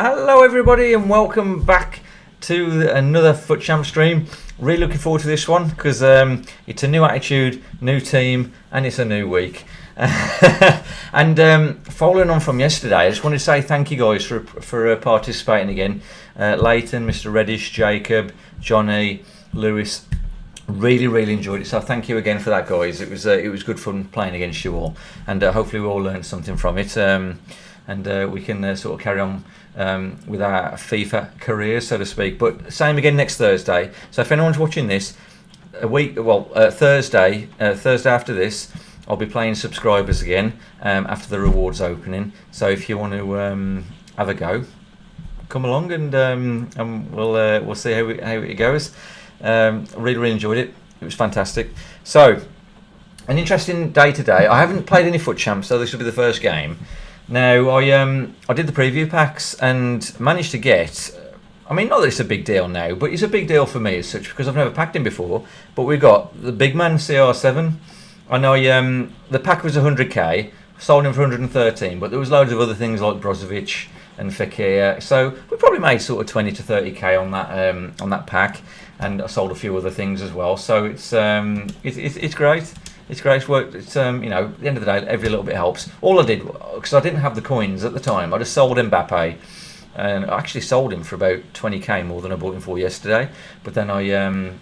Hello everybody and welcome back to another Foot Champ stream. Really looking forward to this one because it's a new attitude, new team and it's a new week. And following on from yesterday, I just wanted to say thank you guys for participating again. Leighton, Mr. Reddish, Jacob, Johnny, Lewis. Really enjoyed it, so thank you again for that, guys. It was good fun playing against you all, and hopefully we all learned something from it, and we can sort of carry on with our FIFA careers, so to speak. But same again next Thursday. So if anyone's watching this Thursday after this, I'll be playing subscribers again after the rewards opening. So if you want to have a go, come along and we'll see how it goes. Really enjoyed it. It was fantastic. So, an interesting day today. I haven't played any Foot Champs, so this will be the first game. Now, I did the preview packs and managed to get. I mean, not that it's a big deal now, but it's a big deal for me as such because I've never packed him before. But we got the big man CR7. I know the pack was 100k, sold him for 113, but there was loads of other things like Brozovic and Fekir. So we probably made sort of 20 to 30k on that pack. And I sold a few other things as well, so it's great. It's great work. It's at the end of the day, every little bit helps. All I did, because I didn't have the coins at the time, I just sold Mbappe, and I actually sold him for about 20k more than I bought him for yesterday. But then I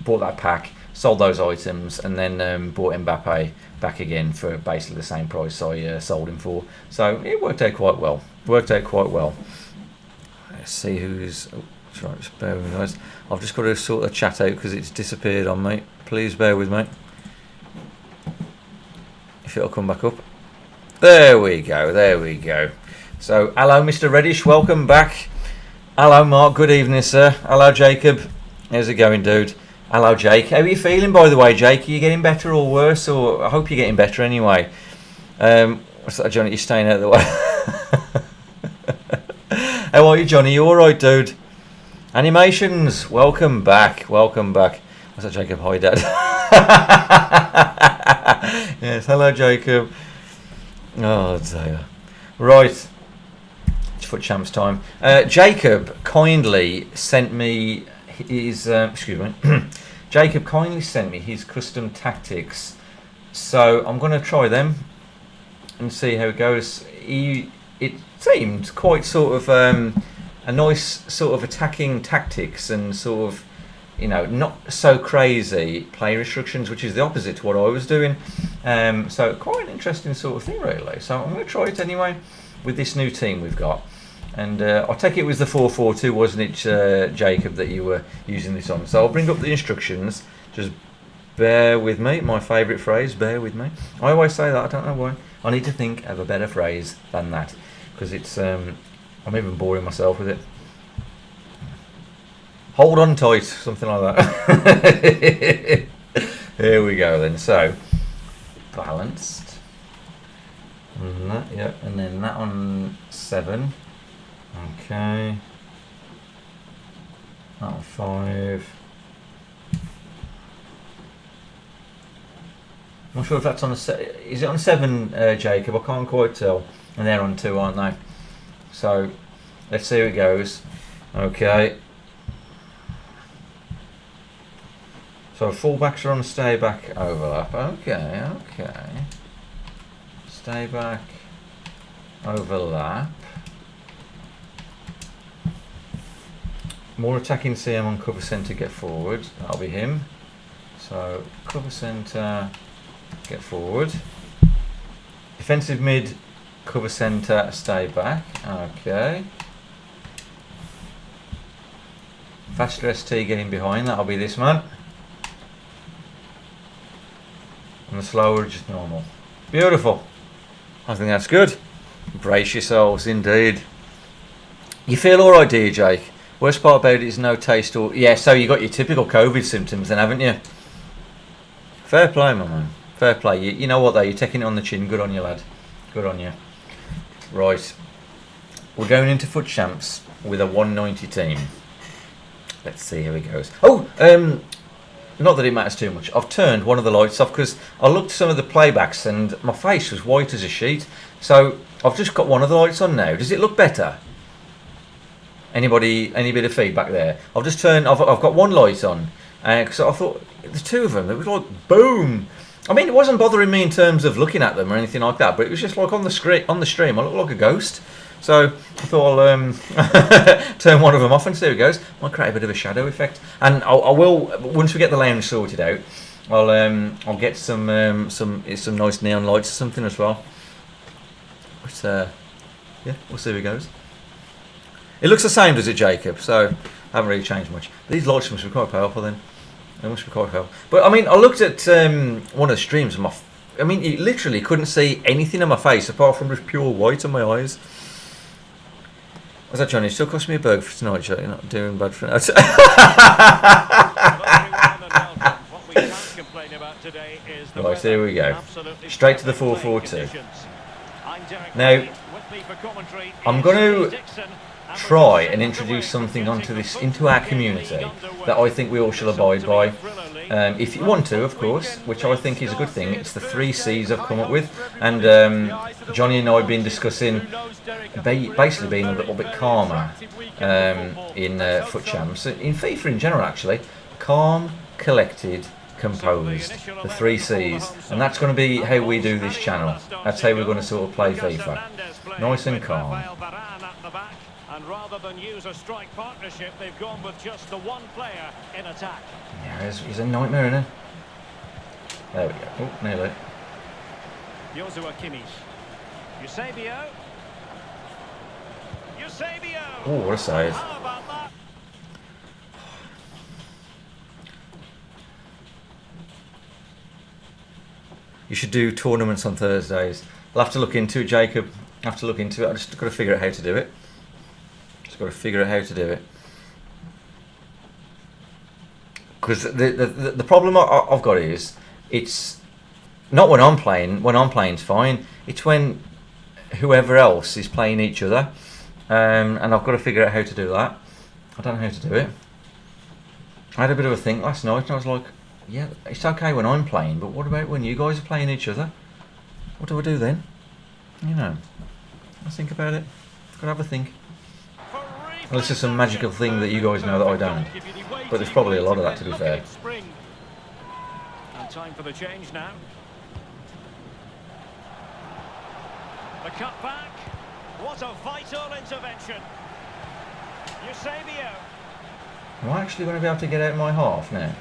bought that pack, sold those items, and then bought Mbappe back again for basically the same price I sold him for. So it worked out quite well. Let's see who's. Right, just bear with me, guys. I've just got to sort the chat out because it's disappeared on me. Please bear with me. If it'll come back up. There we go. So, hello, Mr. Reddish. Welcome back. Hello, Mark. Good evening, sir. Hello, Jacob. How's it going, dude? Hello, Jake. How are you feeling, by the way, Jake? Are you getting better or worse? Or I hope you're getting better anyway. What's that, Johnny? You're staying out of the way. How are you, Johnny? You all right, dude? Animations, welcome back. What's that, Jacob? Hi, Dad. Yes, hello, Jacob. Oh, dear. Right, it's Foot Champs time. Jacob kindly sent me his. Jacob kindly sent me his custom tactics, so I'm going to try them and see how it goes. It seemed quite sort of. A nice sort of attacking tactics and sort of, not so crazy play restrictions, which is the opposite to what I was doing. So quite an interesting sort of thing, really. So I'm going to try it anyway with this new team we've got. And I take it was the 4-4-2, wasn't it, Jacob, that you were using this on? So I'll bring up the instructions. Just bear with me. My favourite phrase, bear with me. I always say that. I don't know why. I need to think of a better phrase than that because it's... I'm even boring myself with it. Hold on tight, something like that. Here we go then. So, balanced. And that, yeah, and then that on 7. Okay. That on 5. I'm not sure if that's on a is it on 7, Jacob? I can't quite tell. And they're on 2, aren't they? So, let's see how it goes. Okay. So, fullbacks are on stay back overlap. Okay. Stay back overlap. More attacking CM on cover centre, get forward. That'll be him. So, cover centre, get forward. Defensive mid. Cover centre, stay back. Okay. Faster ST getting behind. That'll be this man. And the slower, just normal. Beautiful. I think that's good. Brace yourselves, indeed. You feel all right, do you, Jake? Worst part about it is no taste or... Yeah, so you got your typical COVID symptoms then, haven't you? Fair play, my man. Fair play. You know what, though? You're taking it on the chin. Good on you, lad. Good on you. Right, we're going into Foot Champs with a 190 team. Let's see how it goes. Oh, not that it matters too much. I've turned one of the lights off because I looked at some of the playbacks and my face was white as a sheet. So I've just got one of the lights on now. Does it look better? Anybody, any bit of feedback there? I've just turned. I've got one light on because I thought the two of them. It was like boom. I mean, it wasn't bothering me in terms of looking at them or anything like that, but it was just like on the screen. On the stream, I looked like a ghost. So I thought I'll turn one of them off and see how it goes. Might create a bit of a shadow effect, and I will once we get the lounge sorted out. I'll get some nice neon lights or something as well. But yeah, we'll see how it goes. It looks the same, does it, Jacob? So I haven't really changed much. These lights must be quite powerful then. They must be quite powerful. But I mean, I looked at one of the streams. I mean, you literally couldn't see anything on my face apart from just pure white on my eyes. What's that, Johnny? It still cost me a burger for tonight, Joe. You're not doing bad for it. Right, here we go. Straight to the 4-4-2. Now, I'm going to try and introduce something into our community that I think we all shall abide by. If you want to, of course, which I think is a good thing. It's the 3 C's I've come up with, and Johnny and I have been discussing basically being a little bit calmer in FUT Champs, in FIFA in general actually. Calm, collected, composed, the 3 C's, and that's going to be how we do this channel. That's how we're going to sort of play FIFA. Nice and calm. And rather than use a strike partnership, they've gone with just the one player in attack. Yeah, he's a nightmare, isn't he? There we go. Oh, nearly. Joshua Kimmich. Eusebio. Oh, what a save. How about that? You should do tournaments on Thursdays. I'll have to look into it, Jacob. I'll have to look into it. I've just got to figure out how to do it. Got to figure out how to do it, because the problem I've got is it's not when I'm playing. When I'm playing, it's fine. It's when whoever else is playing each other, and I've got to figure out how to do that. I don't know how to do it. I had a bit of a think last night, and I was like, yeah, it's okay when I'm playing, but what about when you guys are playing each other? What do I do then? You know, I think about it. Got to have a think. Unless there's some magical thing that you guys know that I don't. But there's probably a lot of that, to be fair. And time for the change now. The cut back. What a vital intervention. Eusebio. Am I actually going to be able to get out my half now?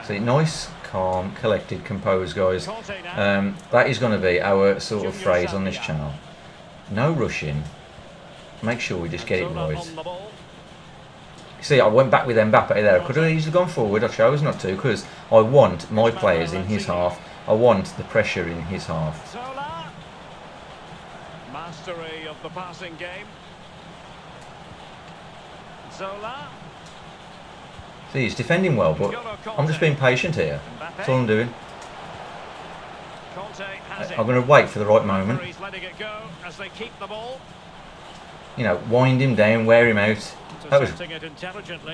See, nice, calm, collected, composed, guys. That is going to be our sort of phrase on this channel. No rushing. Make sure we just get it right. See, I went back with Mbappe there. I could have easily gone forward. I chose not to because I want my players in his half. I want the pressure in his half. Zola. Mastery of the passing game. Zola. See, he's defending well, but I'm just being patient here. That's all I'm doing. I'm going to wait for the right moment. You know, wind him down, wear him out. That was a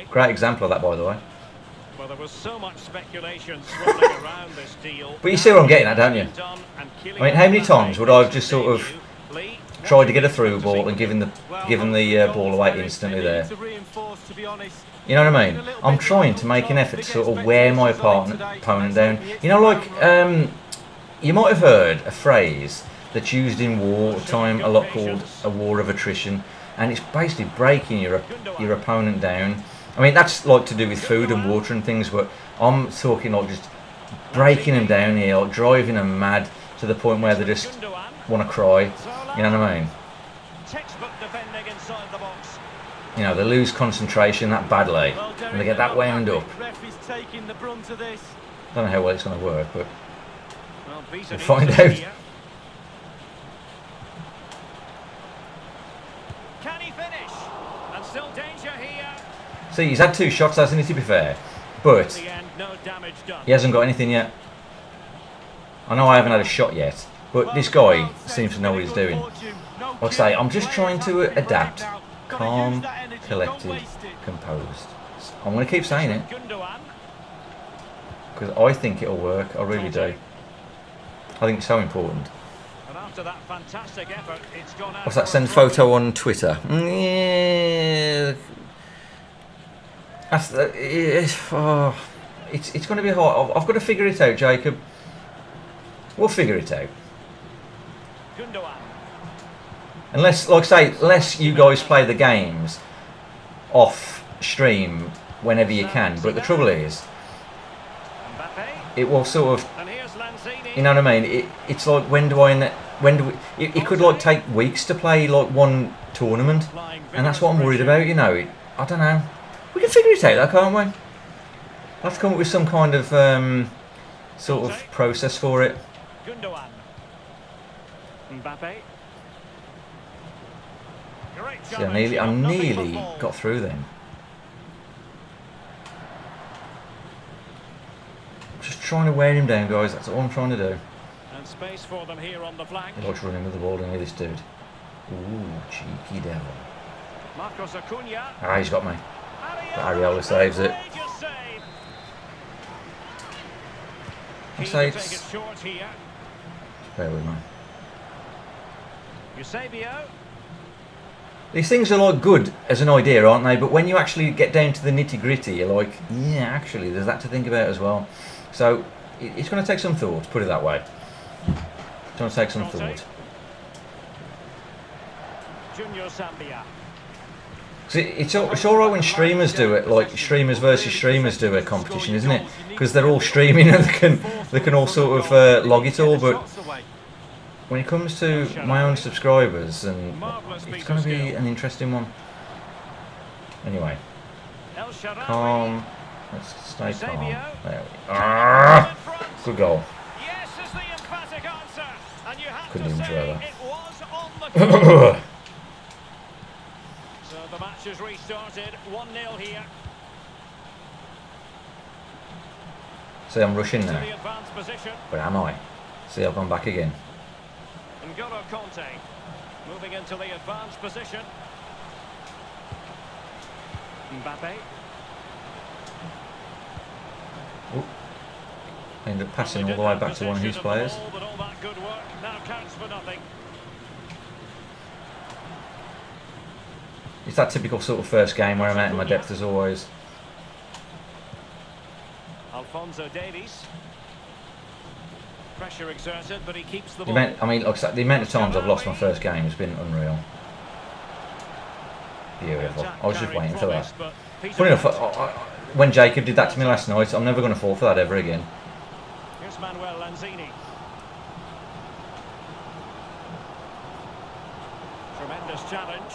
great example of that, by the way. Well, there was so much speculation swirling around this deal. But you see what I'm getting at, don't you? I mean, how many times would I have just sort of tried to get a through ball and given the ball away instantly there? You know what I mean? I'm trying to make an effort to sort of wear my opponent down. You know, like, you might have heard a phrase that's used in wartime a lot called a war of attrition, and it's basically breaking your opponent down. I mean, that's like to do with food and water and things, but I'm talking like just breaking them down here, like driving them mad to the point where they just want to cry. You know what I mean? You know, they lose concentration that badly, and they get that wound up. Don't know how well it's going to work, but we'll find out. Can he finish? And still danger here. See, he's had 2 shots, hasn't he, to be fair? But he hasn't got anything yet. I know I haven't had a shot yet, but this guy seems to know what he's doing. Like I say, I'm just trying to adapt. Calm, collected, composed. I'm going to keep saying it. Because I think it'll work. I really do. I think it's so important. And after that fantastic effort, it's gone out. What's that? Send photo on Twitter. Yeah. That's it's going to be hard. I've got to figure it out, Jacob. We'll figure it out. Gundogan. Unless, like I say, unless you guys play the games off stream whenever you can. But the trouble is, Mbappe. it will sort of, And here's Lanzini. you know what I mean? It's like when do we? It could like take weeks to play like one tournament, and that's what I'm worried about. You know, I don't know. We can figure it out, though, can't we? I'll have to come up with some kind of sort of process for it. Gundogan. Mbappe. Great See, I nearly got through then. Just trying to wear him down, guys. That's all I'm trying to do. And space for them here on the flank. He likes running with the ball, doesn't he, this dude? Ooh, cheeky devil. Marcos Acuna. Ah, he's got me. But Areola saves it. I'd say it's... Bear with me. Eusebio. These things are like good as an idea, aren't they? But when you actually get down to the nitty gritty, you're like, yeah, actually, there's that to think about as well. So it's going to take some thought, put it that way. It's going to take some thought. Junior Zambia. It's all right when streamers do it, like streamers versus streamers do a competition, isn't it? Because they're all streaming and they can all sort of log it all. But when it comes to my own subscribers, and it's going to be an interesting one. Anyway, calm. Let's stay calm. There we are. Good goal. Couldn't even throw that. So the match has restarted, 1-0 here. See, I'm rushing now. But am I? See, I've gone back again. N'Golo Conte moving into the advanced position. Mbappe. Ooh. I ended up passing all the way back to one of his players. But all that good work now counts for nothing. It's that typical sort of first game where I'm out in my depth as always. Alphonso Davies. Pressure exerted, but he keeps the ball. I mean, like I said, the amount of times I've lost my first game has been unreal. Beautiful. I was just waiting for that. Funny enough, when Jacob did that to me last night, I'm never going to fall for that ever again. Here's Manuel Lanzini. Tremendous challenge.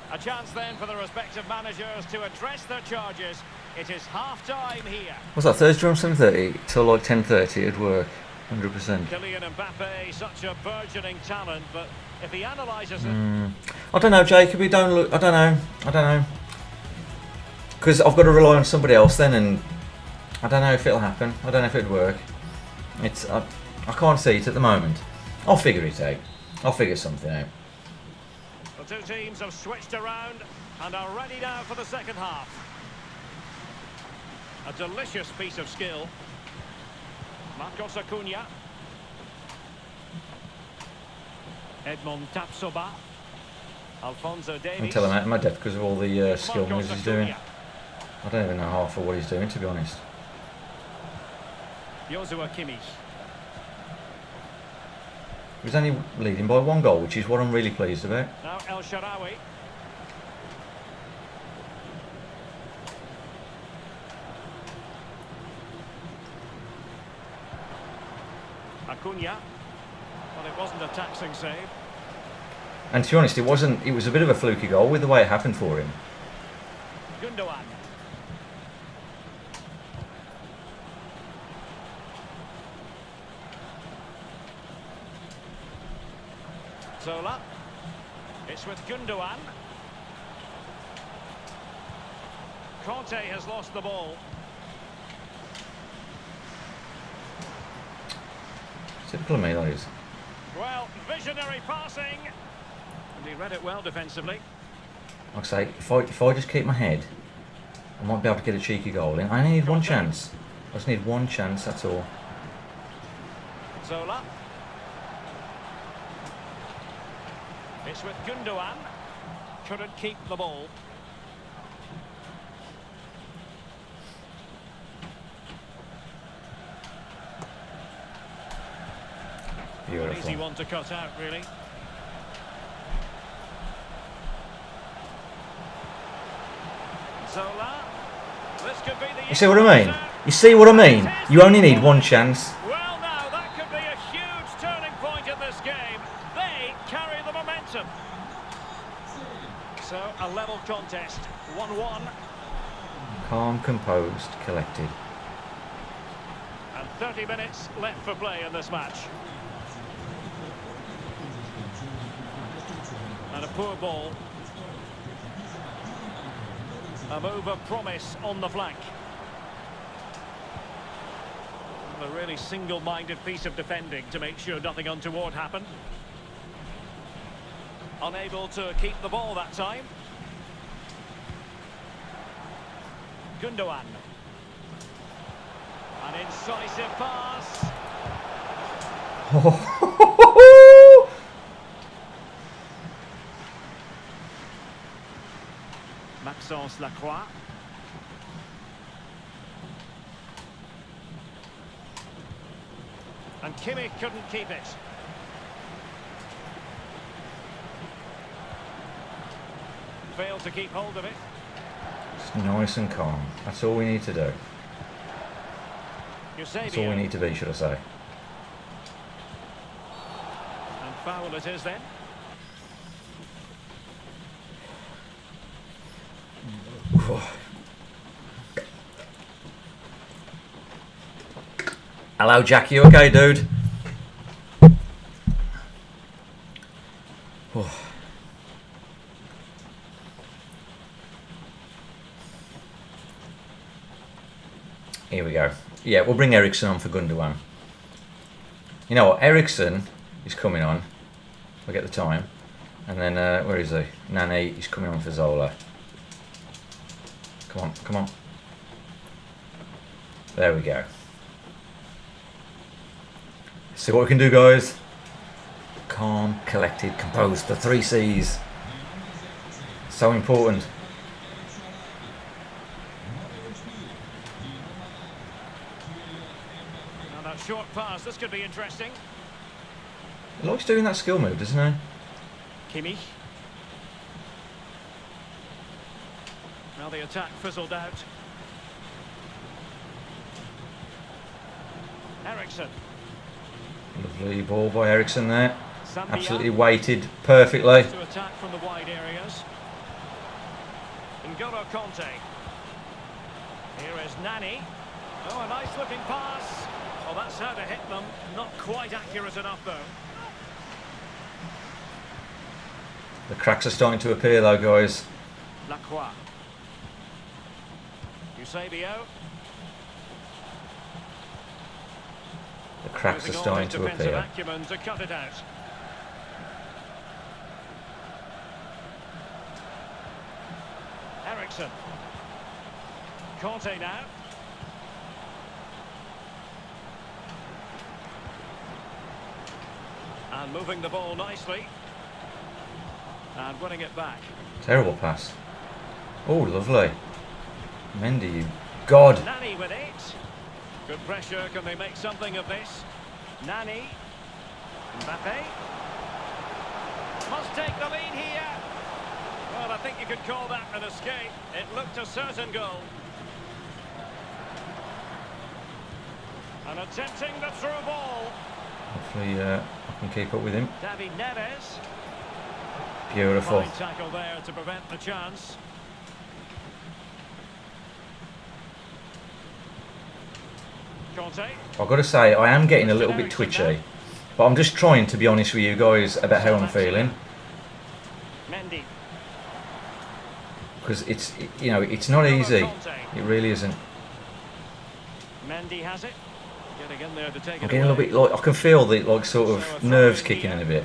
A chance then for the respective managers to address their charges. It is half-time here. What's that, Thursday from 7:30 till like 10:30 it'd work, 100%. Kylian Mbappe, such a burgeoning talent, but if he analyses it... I don't know, Jacob, I don't know. Because I've got to rely on somebody else then, and I don't know if it'll happen. I don't know if it'd work. I can't see it at the moment. I'll figure it out. I'll figure something out. The two teams have switched around and are ready now for the second half. A delicious piece of skill. Marcos Acuna. Edmond Tapsoba. Alphonso Davies. I'm telling him out of my depth because of all the skill moves he's doing. I don't even know half of what he's doing, to be honest. Joshua Kimmich. He was only leading by 1 goal, which is what I'm really pleased about. Now El Shaarawy. Acuna. Well, it wasn't a taxing save. And to be honest, it wasn't. It was a bit of a fluky goal with the way it happened for him. Gundogan. Zola. It's with Gundogan. Conte has lost the ball. Typical of me, that is. Well, visionary passing. And he read it well defensively. Like I say, if I just keep my head, I might be able to get a cheeky goal in. I only need one chance. I just need one chance, that's all. Zola. It's with Gundogan. Couldn't keep the ball. Beautiful. An easy one to cut out, really. Zola. This could be the. You see what I mean? You see what I mean? You only need one chance. Well, now that could be a huge turning point in this game. They carry the momentum. So a level contest, 1-1. Calm, composed, collected. And 30 minutes left for play in this match. And a poor ball. A move of promise on the flank. A really single-minded piece of defending to make sure nothing untoward happened. Unable to keep the ball that time. Gundogan. An incisive pass. Maxence Lacroix. And Kimmich couldn't keep it. Failed to keep hold of it. Just nice and calm. That's all we need to do. That's all we need to be, should I say. And foul it is then. Hello, Jack. You okay, dude? Here we go. Yeah, we'll bring Ericsson on for Gundogan. You know what? Ericsson is coming on. We'll get the time. And then, where is he? Nani is coming on for Zola. Come on, come on. There we go. See what we can do, guys. Calm, collected, composed. The 3 C's. So important. Now that short pass, this could be interesting. He likes doing that skill move, doesn't he? Kimmich. Now the attack fizzled out. Ericsson. Lovely ball by Ericsson there. Zambia. Absolutely weighted perfectly. To attack from the wide areas. N'Golo Conte. Here is Nani. Oh, a nice looking pass. Well, that's how to hit them. Not quite accurate enough, though. The cracks are starting to appear, though, guys. Lacroix. Eusebio. The cracks are starting to appear. Acumen to cut it out. Ericsson. Conte now. And moving the ball nicely. And winning it back. Terrible pass. Oh, lovely. Mendy, you god. Nani with it. Good pressure. Can they make something of this? Nani. Mbappe. Must take the lead here. Well, I think you could call that an escape. It looked a certain goal. And attempting the through ball. Hopefully I can keep up with him. David Neres. Beautiful. Fine tackle there to prevent the chance. Conte. I've got to say, I am getting a little bit twitchy. But I'm just trying to be honest with you guys about how I'm feeling. Mendy. Because it's, you know, it's not easy. It really isn't. Mendy has it. Getting in there to take it. I'm getting a little bit, like, I can feel the, like, sort of nerves kicking in a bit.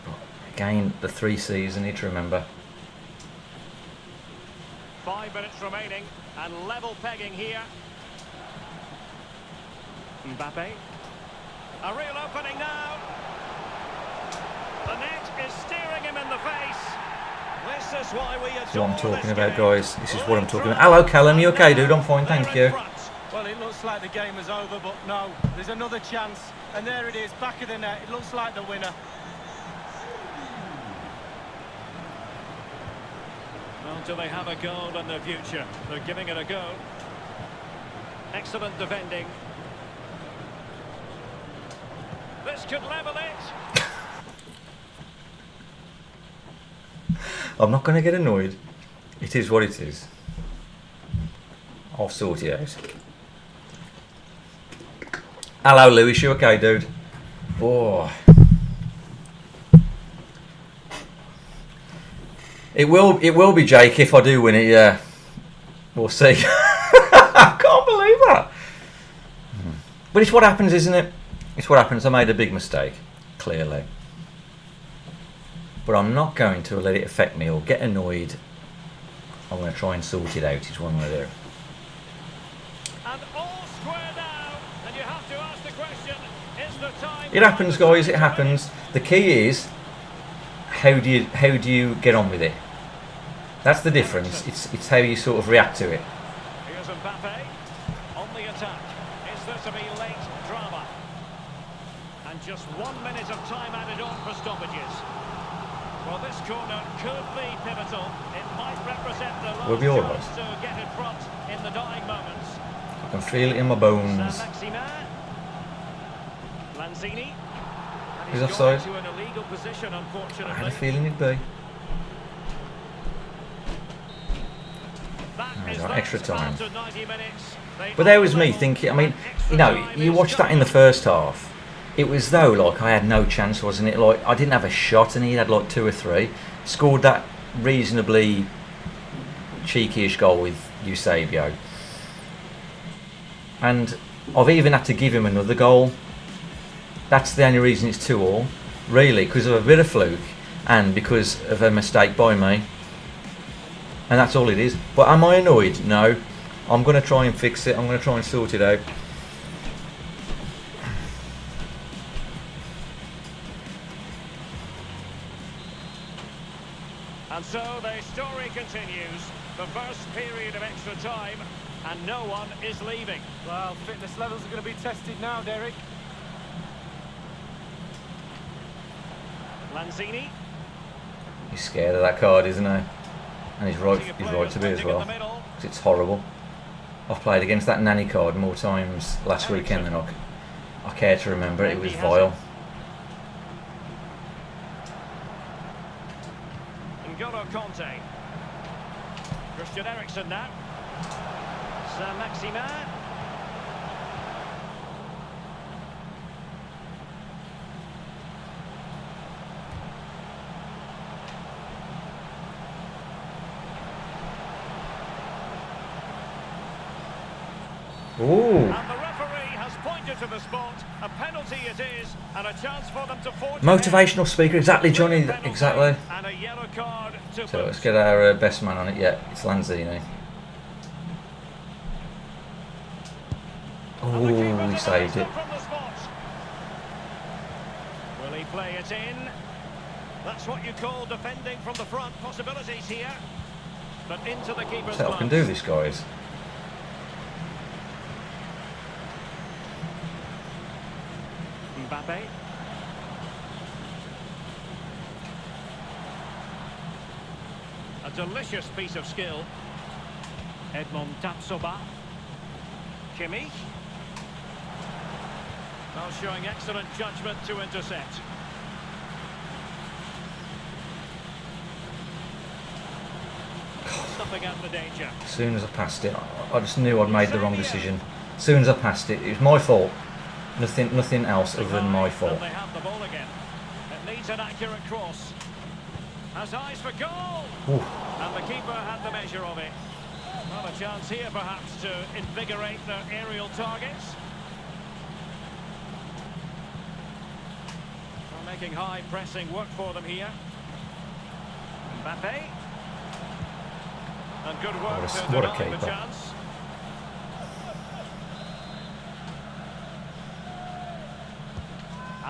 But again, the 3 C's I need to remember. 5 minutes remaining and level pegging here. Mbappe. A real opening now. The net is staring him in the face. This is why we That's what I'm adore talking this about, game. guys. This is what I'm talking about. Hello, Callum. You okay, dude? I'm fine, thank you. Well, it looks like the game is over, but no, there's another chance. And there it is, back of the net. It looks like the winner. Well, do they have a goal in their future? They're giving it a go. Excellent defending. This could level it. I'm not going to get annoyed. It is what it is. I'll sort it out. Hello, Lewis. You okay, dude? Oh. It will be Jake if I do win it, yeah. We'll see. I can't believe that. But it's what happens, isn't it? It's what happens. I made a big mistake, clearly. But I'm not going to let it affect me or get annoyed. I'm going to try and sort it out. It's one way there. And all square now. And you have to ask the question, is the time... It happens, guys. It happens. The key is how do you get on with it? That's the difference. It's how you sort of react to it. Here's Mbappe on the attack. Is there to be late drama? And just 1 minute of time added on for stoppages. Well, this corner could be pivotal. It might represent the last We'll be all right. chance to get in front in the dying moments. I can feel it in my bones. Lanzini. He's offside. To an illegal position, unfortunately. I had a feeling it'd be. That is got extra time. after 90 minutes. But there was me thinking, I mean, you know, you watched that in the first half. It was though like I had no chance, wasn't it? Like I didn't have a shot and he had like 2 or 3. Scored that reasonably cheeky-ish goal with Eusebio. And I've even had to give him another goal. That's the only reason it's 2-2. Really, because of a bit of fluke and because of a mistake by me. And that's all it is. But am I annoyed? No. I'm going to try and fix it. I'm going to try and sort it out. And so the story continues. The first period of extra time, and no one is leaving. Well, fitness levels are going to be tested now, Derek. Lanzini. He's scared of that card, isn't he? And he's right to be as well. 'Cause it's horrible. I've played against that nanny card more times last weekend than I care to remember. It was vile. N'Golo Conte. Christian Eriksen now. Saint-Maximin. Ooh. And the referee has pointed to the spot. A penalty it is, and a chance for them to forge Motivational speaker, exactly, Johnny, exactly. And a yellow card to So let's get our best man on it. Yeah, it's Lanzini. Oh, he saved it. Will he play it in? That's what you call defending from the front. Possibilities here, but into the keeper's So I can do this, guys. Mbappe. A delicious piece of skill. Edmond Tapsoba. Kimmich. Well, showing excellent judgment to intercept. Stuffing out the danger. As soon as I passed it, I just knew I'd made the wrong decision. As soon as I passed it, it was my fault. Nothing else other than my fault. And they have the ball again. It needs an accurate cross. Has eyes for goal. Ooh. And the keeper had the measure of it. Well, a chance here perhaps to invigorate their aerial targets. Well, making high pressing work for them here. Mbappe. And good work to What a deny the keeper. chance.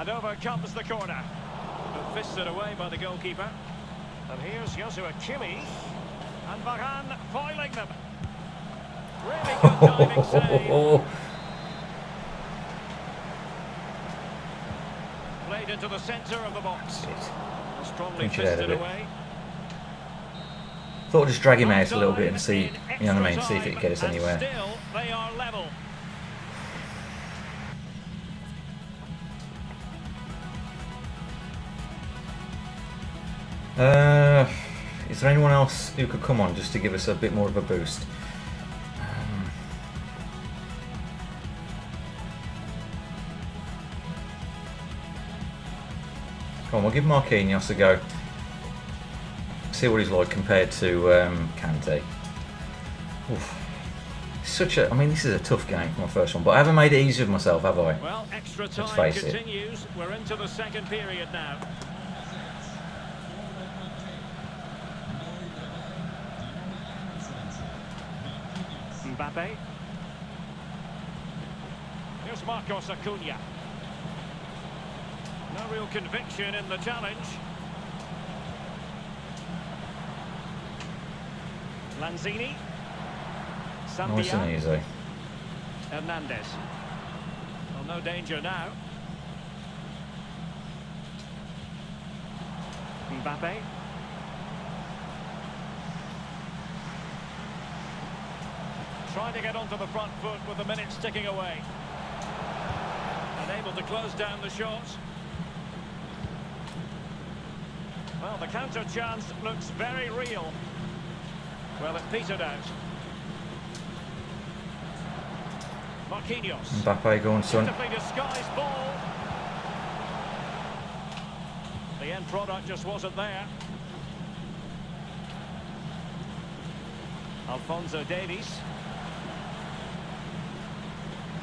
And over comes the corner. But fisted away by the goalkeeper. And here's Joshua Kimmich. And Varane foiling them. Really good diving save. Played into the centre of the box. Strongly fisted away. Thought I'd just drag him out a little bit and see, you know what I mean, see if it could get us anywhere. Still, they are level. Is there anyone else who could come on just to give us a bit more of a boost? Come on, we'll give Marquinhos a go. See what he's like compared to Kante. I mean, this is a tough game for my first one, but I haven't made it easy for myself, have I? Well, extra time Let's face continues. We're into the second period now. Mbappe. Here's Marcos Acuna. No real conviction in the challenge. Lanzini. Nice and easy. Hernandez. Well, no danger now. Mbappe. Trying to get onto the front foot with the minutes ticking away. Unable to close down the shots. Well, the counter chance looks very real. Well, it petered out. Marquinhos. Mbappe, go on, son. Beautifully disguised ball. The end product just wasn't there. Alphonso Davies.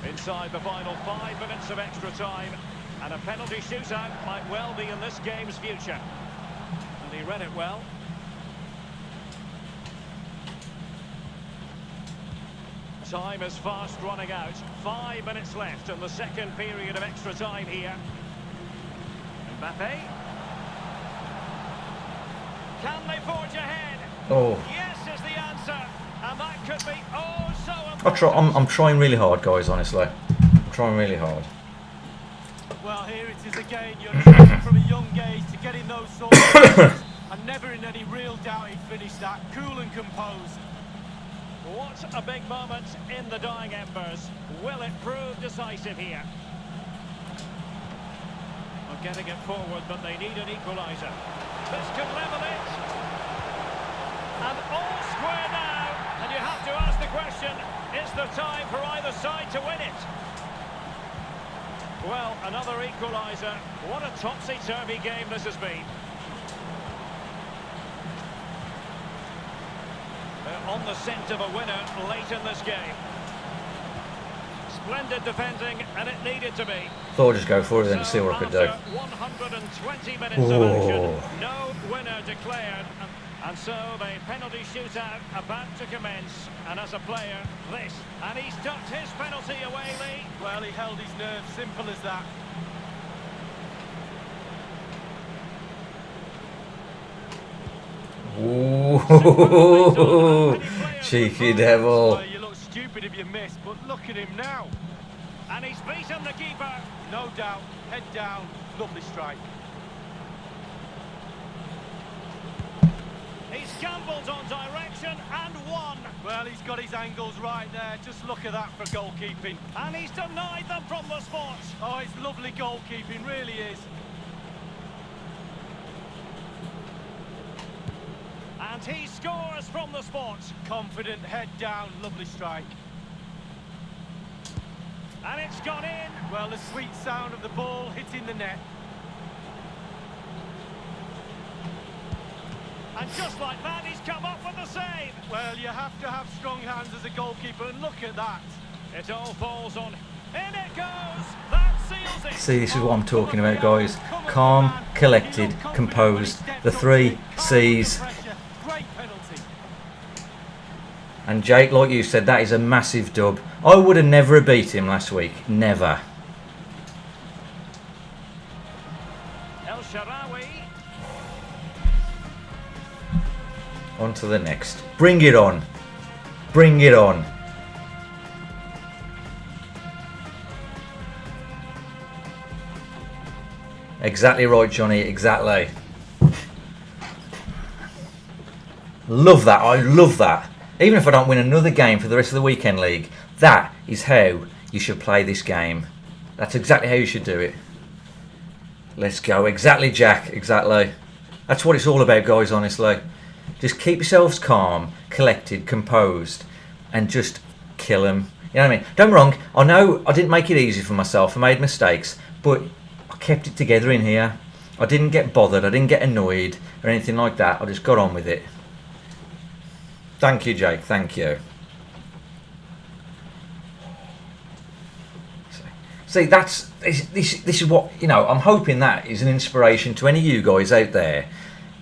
Inside the final 5 minutes of extra time. And a penalty shootout might well be in this game's future. And he read it well. Time is fast running out. 5 minutes left in the second period of extra time here. Mbappe. Can they forge ahead? Oh. Yes is the answer. And that could be oh so important. I'm trying really hard, guys, honestly. I'm trying really hard. Well, here it is again. You're training from a young age to get in those sorts of positions. And never in any real doubt he'd finish that. Cool and composed. What a big moment in the dying embers. Will it prove decisive here? Well, getting it forward, but they need an equaliser. This could level it. And all square now. And you have to ask the question, is there time for either side to win it? Well, another equaliser. What a topsy-turvy game this has been. They're on the scent of a winner late in this game. Splendid defending, and it needed to be. Thought I'd just go for it and see what I could do. 120 minutes of action, no winner declared. And so the penalty shootout about to commence. And as a player, this. And he's ducked his penalty away, Lee. Well, he held his nerve, simple as that. Ooh, cheeky devil. Well, you look stupid if you miss, but look at him now. And he's beaten the keeper. No doubt, head down, lovely strike. He's gambled on direction and won. Well, he's got his angles right there. Just look at that for goalkeeping. And he's denied them from the spot. Oh, it's lovely goalkeeping, really is. And he scores from the spot. Confident, head down, lovely strike. And it's gone in. Well, the sweet sound of the ball hitting the net. And just like that, he's come up with the save. Well, you have to have strong hands as a goalkeeper, and look at that. It all falls on. In it goes. That seals it. See, this is what I'm talking about, guys. Calm, collected, composed. The 3 C's. Great penalty. And Jake, like you said, that is a massive dub. I would have never beat him last week. Never. On to the next. Bring it on. Bring it on. Exactly right, Johnny. Exactly. Love that. I love that. Even if I don't win another game for the rest of the weekend league, that is how you should play this game. That's exactly how you should do it. Let's go. Exactly, Jack. Exactly. That's what it's all about, guys, honestly. Just keep yourselves calm, collected, composed, and just kill them. You know what I mean? Don't get me wrong. I know I didn't make it easy for myself. I made mistakes, but I kept it together in here. I didn't get bothered. I didn't get annoyed or anything like that. I just got on with it. Thank you, Jake. Thank you. See, this is what, you know, I'm hoping that is an inspiration to any of you guys out there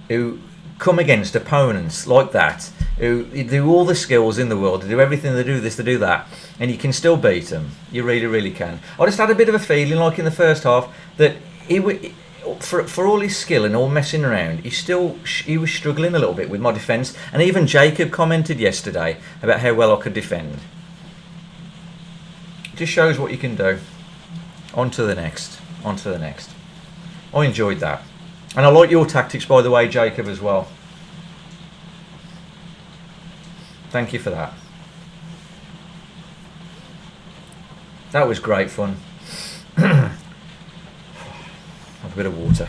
who come against opponents like that, who do all the skills in the world, they do everything, they do this, they do that, and you can still beat them. You really, really can. I just had a bit of a feeling, like in the first half, that for all his skill and all messing around, he was struggling a little bit with my defence. And even Jacob commented yesterday about how well I could defend. It just shows what you can do. On to the next. On to the next. I enjoyed that. And I like your tactics, by the way, Jacob, as well. Thank you for that. That was great fun. Have a bit of water.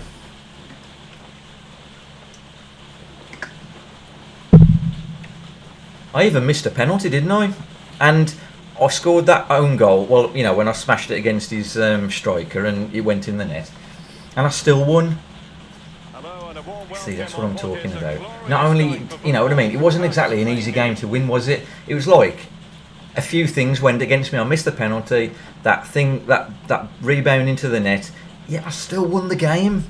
I even missed a penalty, didn't I? And I scored that own goal. Well, you know, when I smashed it against his striker and it went in the net. And I still won. See, that's what I'm talking about. Not only, you know what I mean, it wasn't exactly an easy game to win, was it? It was like a few things went against me. I missed the penalty, that rebound into the net. Yeah, I still won the game.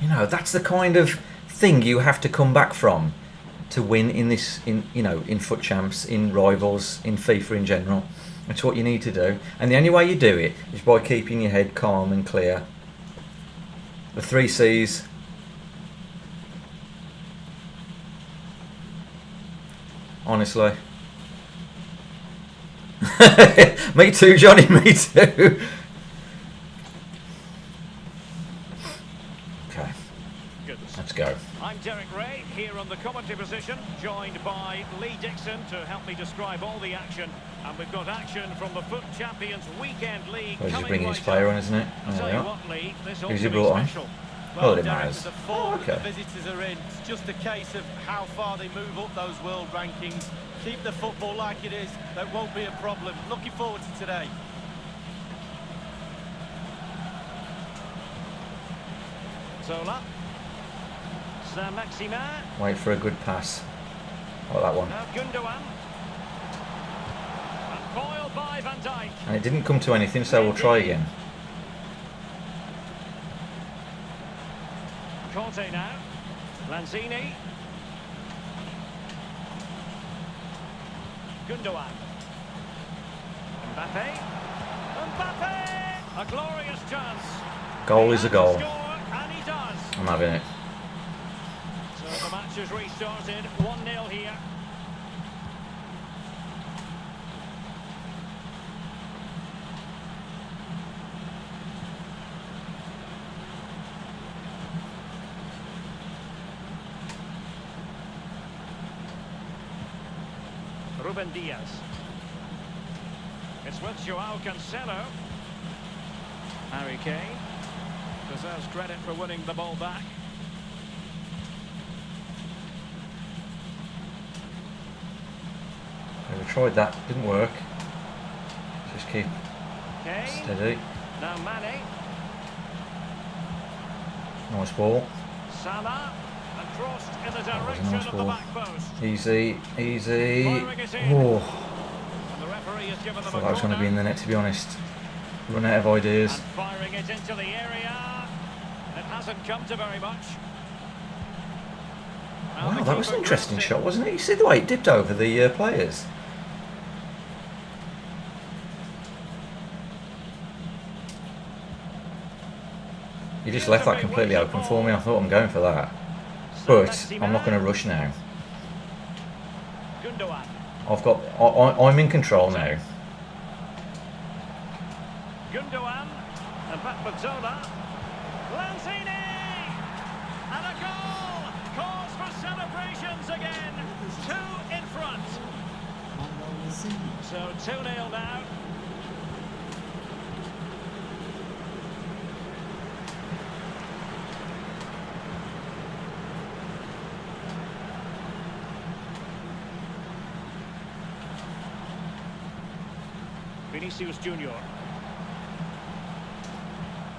You know, that's the kind of thing you have to come back from to win in this, in foot champs, in rivals, in FIFA in general. That's what you need to do. And the only way you do it is by keeping your head calm and clear. The 3 C's. Honestly. Me too, Johnny, me too. Okay. Let's go. I'm Derek Ray, here on the commentary position, joined by Lee Dixon to help me describe all the action. And we've got action from the Foot Champions Weekend League. He's bringing his player on, isn't it? Who's he brought on? Well, it Derek, matters. the form the visitors are in. It's just a case of how far they move up those world rankings. Keep the football like it is. That won't be a problem. Looking forward to today. Zola. Saint-Maximin. Wait for a good pass. Oh, that one. Now Gundogan. And foiled by Van Dijk. And it didn't come to anything, so we'll try again. Conte now. Lanzini. Gundogan. Mbappe. A glorious chance. Goal is a goal. And he does. I'm having it. So the match has restarted. 1-0 here. Ruben Diaz. It's with Joao Cancelo. Harry Kane deserves credit for winning the ball back. We tried that, didn't work. Just keep Kane. steady. Now Mane. Nice ball. Salah. And crossed in the That was a direction nice of the ball. back post. Easy, easy. Firing it in. Oh, And the referee has given I them thought a that was going to be in corner. the net, to be honest. Run out of ideas. And firing it into the area. It hasn't come to very much. Now Wow, the that was an keeper interesting grabs it. shot, wasn't it? You see the way it dipped over the players. You just left that completely open for me. I thought I'm going for that. But I'm not going to rush now. I'm in control now. Gundogan, and back with Zola. Lanzini! And a goal! Cause for celebrations again. 2 in front. So 2-0 now. Vinicius Junior.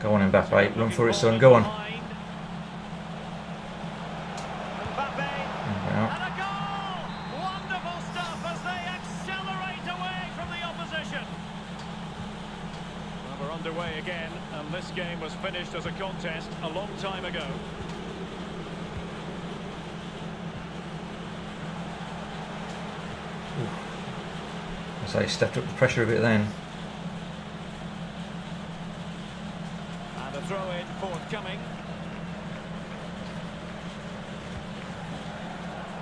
Go on, Mbappe. Run for it, son. Go on. Mbappe. And a goal! Wonderful stuff as they accelerate away from the opposition. Well, we're underway again, and this game was finished as a contest a long time ago. So he stepped up the pressure a bit then. And a throw-in forthcoming.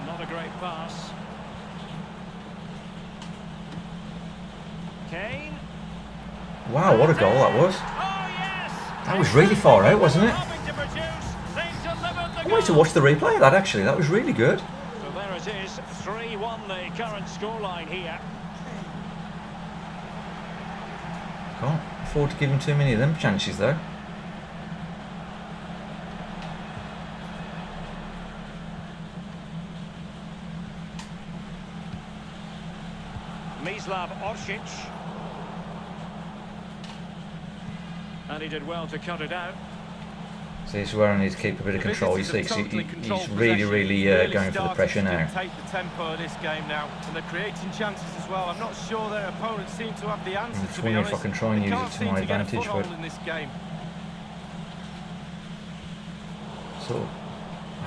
Not a great pass. Kane. Wow, what a goal that was. Oh, yes! That was really far out, wasn't it? I wanted to watch the replay of that, actually. That was really good. So there it is, 3-1 the current scoreline here. Can't afford to give him too many of them chances, though. Mislav Orsic. And he did well to cut it out. See, this is where I need to keep a bit of control. You see, 'cause he's really going for the pressure now. Take the tempo of this game now, and they're creating chances as well. I'm not sure their opponents seem to have the answer. I'm just wondering if I can try and use it to my advantage, but in this game. so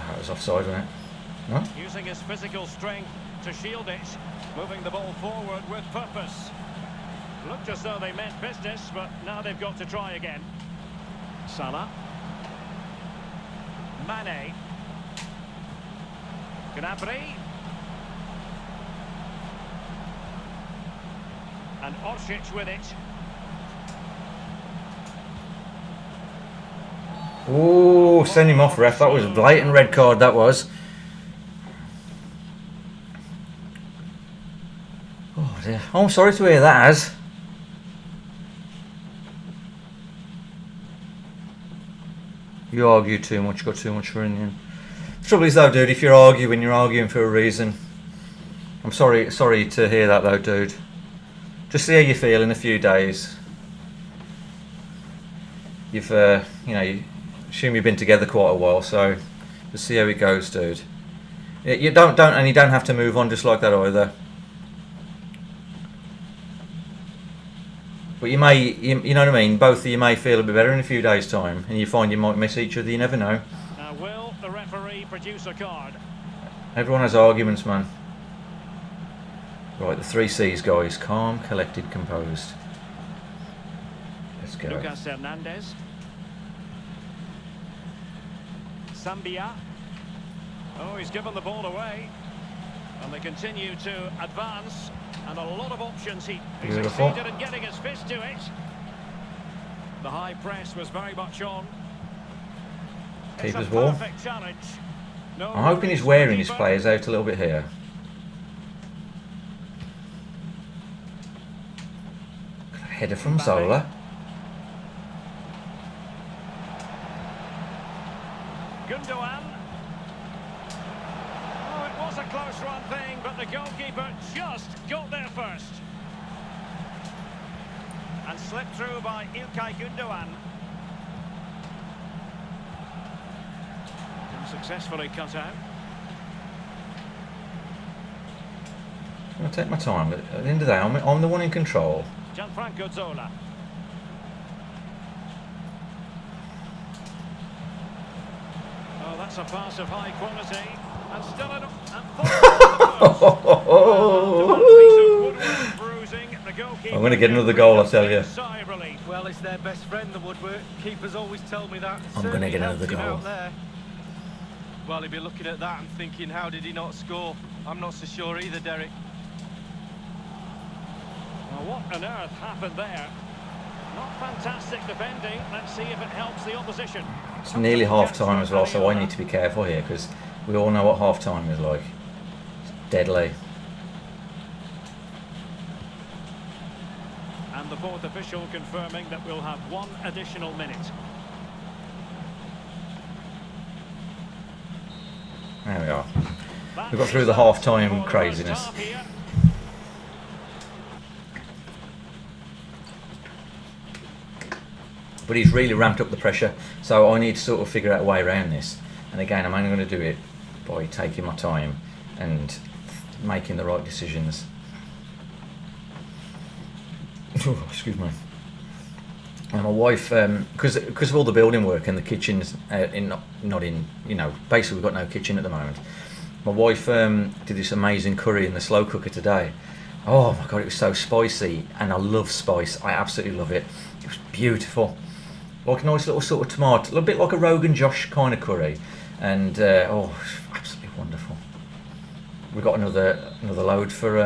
that was offside, wasn't it? No? Using his physical strength to shield it, moving the ball forward with purpose. Looked as though they meant business, but now they've got to try again. Salah. Mane. Gnabry. And Orsic with it. Oh, send him off, ref. That was a blatant red card, that was. Oh dear. Oh, I'm sorry to hear that, Az. You argue too much, got too much for in you. The trouble is though, dude, if you're arguing for a reason. I'm sorry to hear that though, dude. Just see how you feel in a few days. You've, you assume you've been together quite a while, so just see how it goes, dude. You don't have to move on just like that either. But you may, you know what I mean, both of you may feel a bit better in a few days' time, and you find you might miss each other, you never know. Now will the referee produce a card? Everyone has arguments, man. Right, the 3C's, guys. Calm, collected, composed. Let's go. Lucas Hernandez. Sambia. Oh, he's given the ball away. And they continue to advance. And a lot of options. He's succeeded in getting his fist to it. The high press was very much on. Keeper's ball. No, I'm hoping he's wearing his players out a little bit here. Header from Zola. Gundogan. Oh, it was a close run thing, but the goalkeeper just got there first. And slipped through by İlkay Gundogan. And successfully cut out. I'm going to take my time, but at the end of the day, I'm the one in control. Zola. Oh, that's a pass of high quality. And still an I'm going to get another goal, I tell you. Well, it's their best friend, the woodwork. Keepers always tell me that. I'm going to get another Certainly helps goal. him out there. Well, he'll be looking at that and thinking, how did he not score? I'm not so sure either, Derek. Well, what on earth happened there? Not fantastic defending. Let's see if it helps the opposition. It's nearly half-time as well, so I need to be careful here because we all know what half-time is like. It's deadly. And the fourth official confirming that we'll have 1 additional minute. There we are. We got through the half-time craziness. But he's really ramped up the pressure, so I need to sort of figure out a way around this. And again, I'm only going to do it by taking my time and making the right decisions. Oh, excuse me. And my wife, because of all the building work and the kitchen's not in, you know, basically we've got no kitchen at the moment. My wife did this amazing curry in the slow cooker today. Oh my god, it was so spicy, and I love spice. I absolutely love it. It was beautiful, like a nice little sort of tomato, a little bit like a Rogan Josh kind of curry, and oh, absolutely wonderful. We've got another load for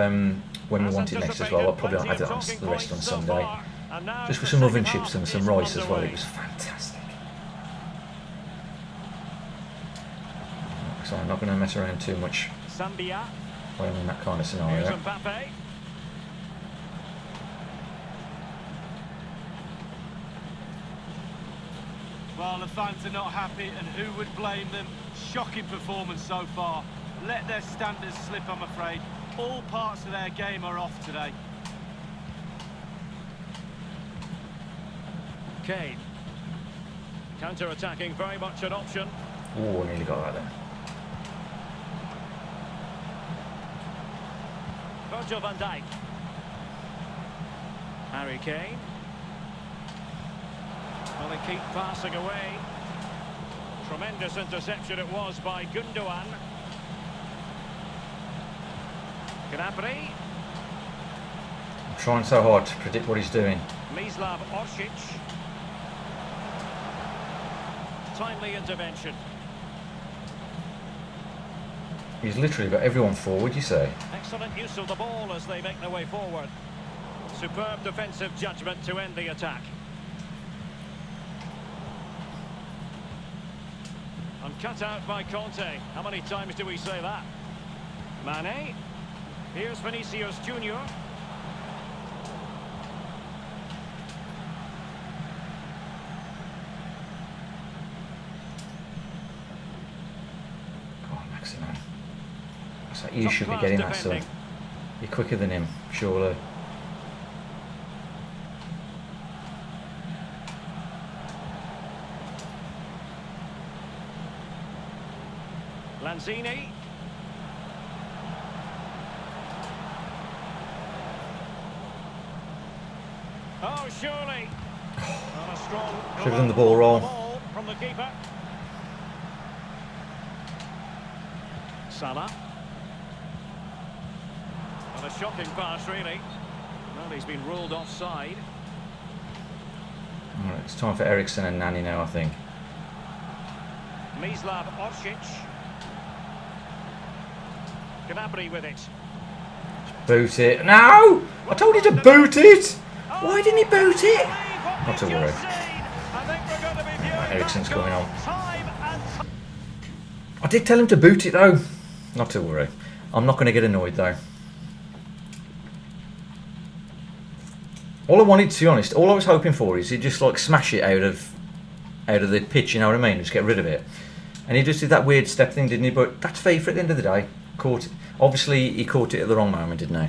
when we want it next as well. I'll probably add the rest on Sunday. Just with some oven chips and some rice as well. It was fantastic. So I'm not going to mess around too much when I'm in that kind of scenario. Here's Mbappe. Well, the fans are not happy, and who would blame them? Shocking performance so far. Let their standards slip, I'm afraid. All parts of their game are off today. Kane. Counter-attacking, very much an option. Oh, nearly got that there. Virgil van Dijk. Harry Kane. Well, they keep passing away. Tremendous interception it was by Gundogan. Gnabry. I'm trying so hard to predict what he's doing. Mislav Orsic. Timely intervention. He's literally got everyone forward, you say? Excellent use of the ball as they make their way forward. Superb defensive judgment to end the attack. And cut out by Conte. How many times do we say that? Mane. Here's Vinicius Junior. Oh, Maximan. So you should be getting that, son. You're quicker than him, surely. Lanzini. Oh, surely. On a strong Should have done the ball roll. From the keeper. Salah. Well, a shocking pass, really. Well, he's been ruled offside. All right, it's time for Eriksen and Nani now, I think. Mislav Orsic. Gnabry with it. Boot it. No! I told you to boot it! Why didn't he boot it? Not to worry. Eriksen's coming on. I did tell him to boot it though. Not to worry. I'm not going to get annoyed though. All I wanted, to be honest, all I was hoping for is he'd just like smash it out of the pitch, you know what I mean? Just get rid of it. And he just did that weird step thing, didn't he? But that's FIFA at the end of the day. Caught it. Obviously, he caught it at the wrong moment, didn't he?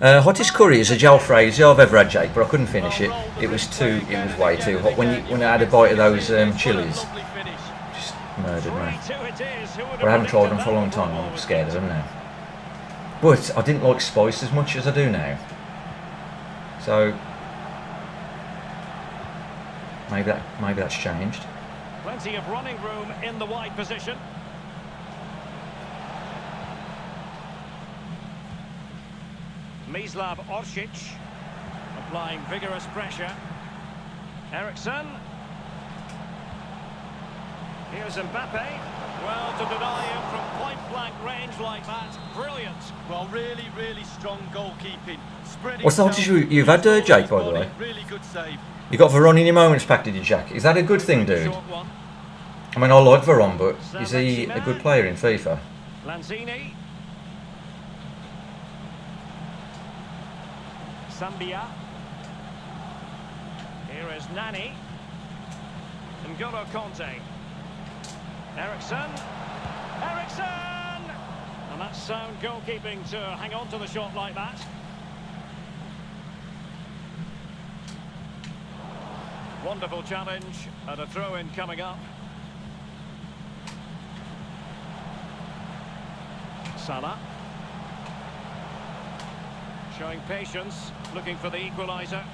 Hottest curry is a jalfrezi I've ever had, Jake, but I couldn't finish it. It was way too hot. When I had a bite of those chilies, just murdered me. But I haven't tried them for a long time. I'm scared of them now. But I didn't like spice as much as I do now. So maybe that's changed. Plenty of running room in the wide position. Mislav Orsic. Applying vigorous pressure. Ericsson. Here's Mbappe. Well, to deny him from point-blank range like that, brilliant. Well, really, really strong goalkeeping. Spreading What's the hottest you've had, Jake, by the way? Really good save. You got Veron in your moments pack, did you, Jack? Is that a good thing, dude? Short one. I mean, I like Veron, but is he a good player in FIFA? Lanzini. Zambia. Here is Nani. N'Golo Conte. Ericsson. Ericsson! And that's sound goalkeeping to hang on to the shot like that. Wonderful challenge and a throw-in coming up. Salah. Showing patience, looking for the equaliser.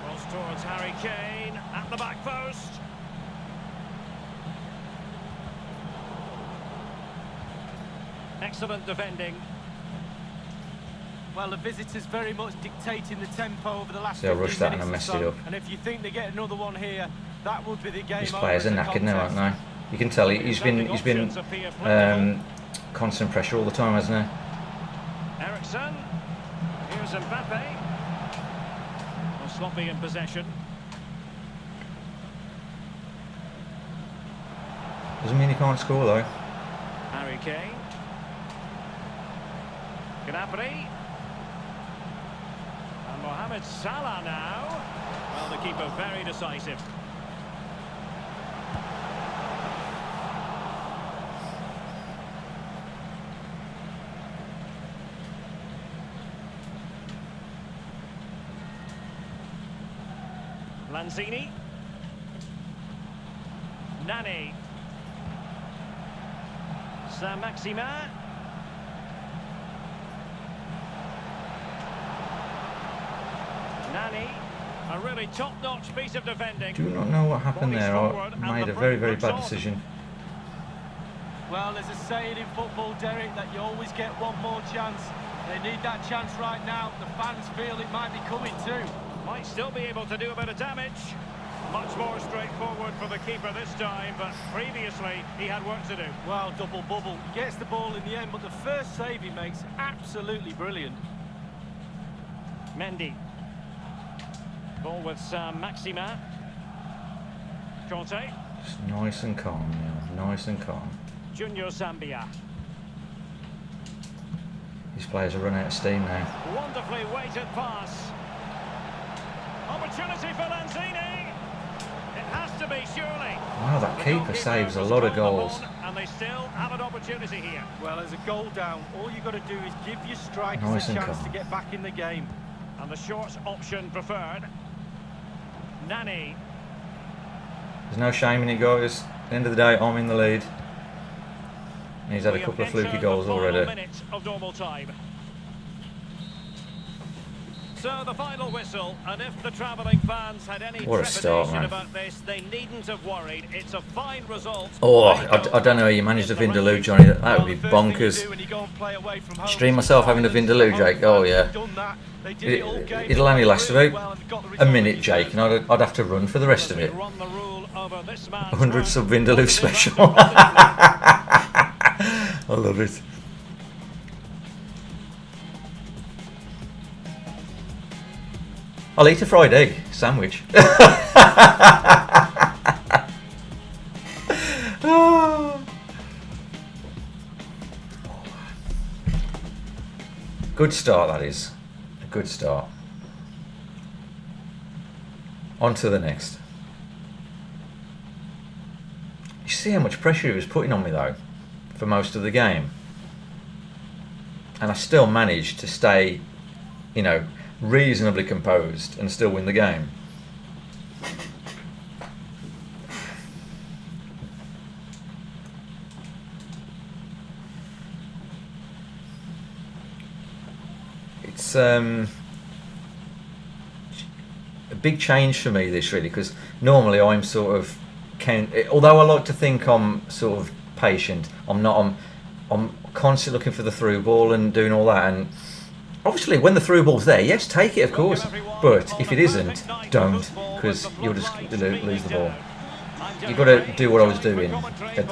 Cross towards Harry Kane at the back post. Excellent defending. Well, the visitors very much dictating the tempo over the last 'll 15 rush that and minutes mess or it so. up. And if you think they get another one here, that would be the game. These players are over as a knackered now, aren't contest. they? You can tell he's been constant pressure all the time, hasn't he? Ericsson. Here's Mbappe. Well, sloppy in possession. Doesn't mean he can't score though. Harry Kane. Gnabry. And Mohamed Salah now. Well, the keeper very decisive. Lanzini. Nani. Saint-Maximin. Nani. A really top-notch piece of defending. Do not know what happened there. I made a very, very bad decision. Well, there's a saying in football, Derek, that you always get one more chance. They need that chance right now. The fans feel it might be coming too. Might still be able to do a bit of damage. Much more straightforward for the keeper this time, but previously he had work to do. Well, double bubble. He gets the ball in the end, but the first save he makes, absolutely brilliant. Mendy. Ball with Saint-Maximin. Conte. Just nice and calm now. Nice and calm. Junior Zambia. These players are running out of steam now. Wonderfully weighted pass. Opportunity for Lanzini. It has to be, surely. Wow, that keeper saves a lot of goals. And they still have an opportunity here. Well, as a goal down, all you've got to do is give your strikers Nice a and chance calm. to get back in the game. And the short option preferred. Nani. There's no shame in it, guys. At the end of the day, I'm in the lead. And he's had a couple of fluky goals already. Minute of normal time. So the final whistle, and if the travelling fans had any What a start, trepidation man. about this, they needn't have worried. It's a fine result. Oh, I don't know how you managed to Vindaloo, Johnny. That would be bonkers. Stream myself having a Vindaloo, Jake. Oh, yeah. It'll only last about a minute, Jake, and I'd have to run for the rest of it. 100 sub Vindaloo special. I love it. I'll eat a fried egg sandwich. Good start, that is. A good start. On to the next. You see how much pressure he was putting on me, though, for most of the game. And I still managed to stay, you know, reasonably composed and still win the game. It's a big change for me, this, really, because normally I'm sort of although I like to think I'm sort of patient, I'm not. I'm constantly looking for the through ball and doing all that, and Obviously, when the through ball's there, yes, take it, of course. But if it isn't, don't, because you'll just lose the ball. You've got to do what I was doing,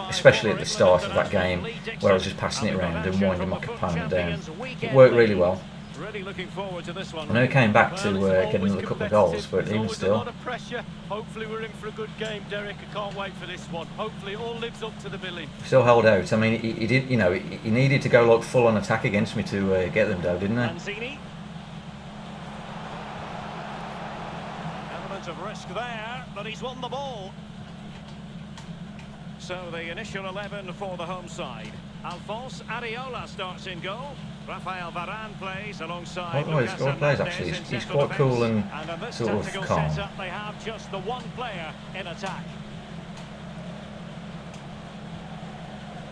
especially at the start of that game, where I was just passing it around and winding my opponent down. It worked really well. Really looking forward to this one. I know he came back to get another couple of goals, but even still. A lot of pressure. Hopefully we're in for a good game, Derek. I can't wait for this one. Hopefully it all lives up to the billing. Still held out. I mean, he did. You know, he needed to go like full on attack against me to get them though, didn't he? Lanzini. Element of risk there, but he's won the ball. So the initial 11 for the home side. Alphonse Areola starts in goal. Rafael Varane plays alongside. Plays actually. He's quite cool and sort of calm. Setup, they have just the one player in attack.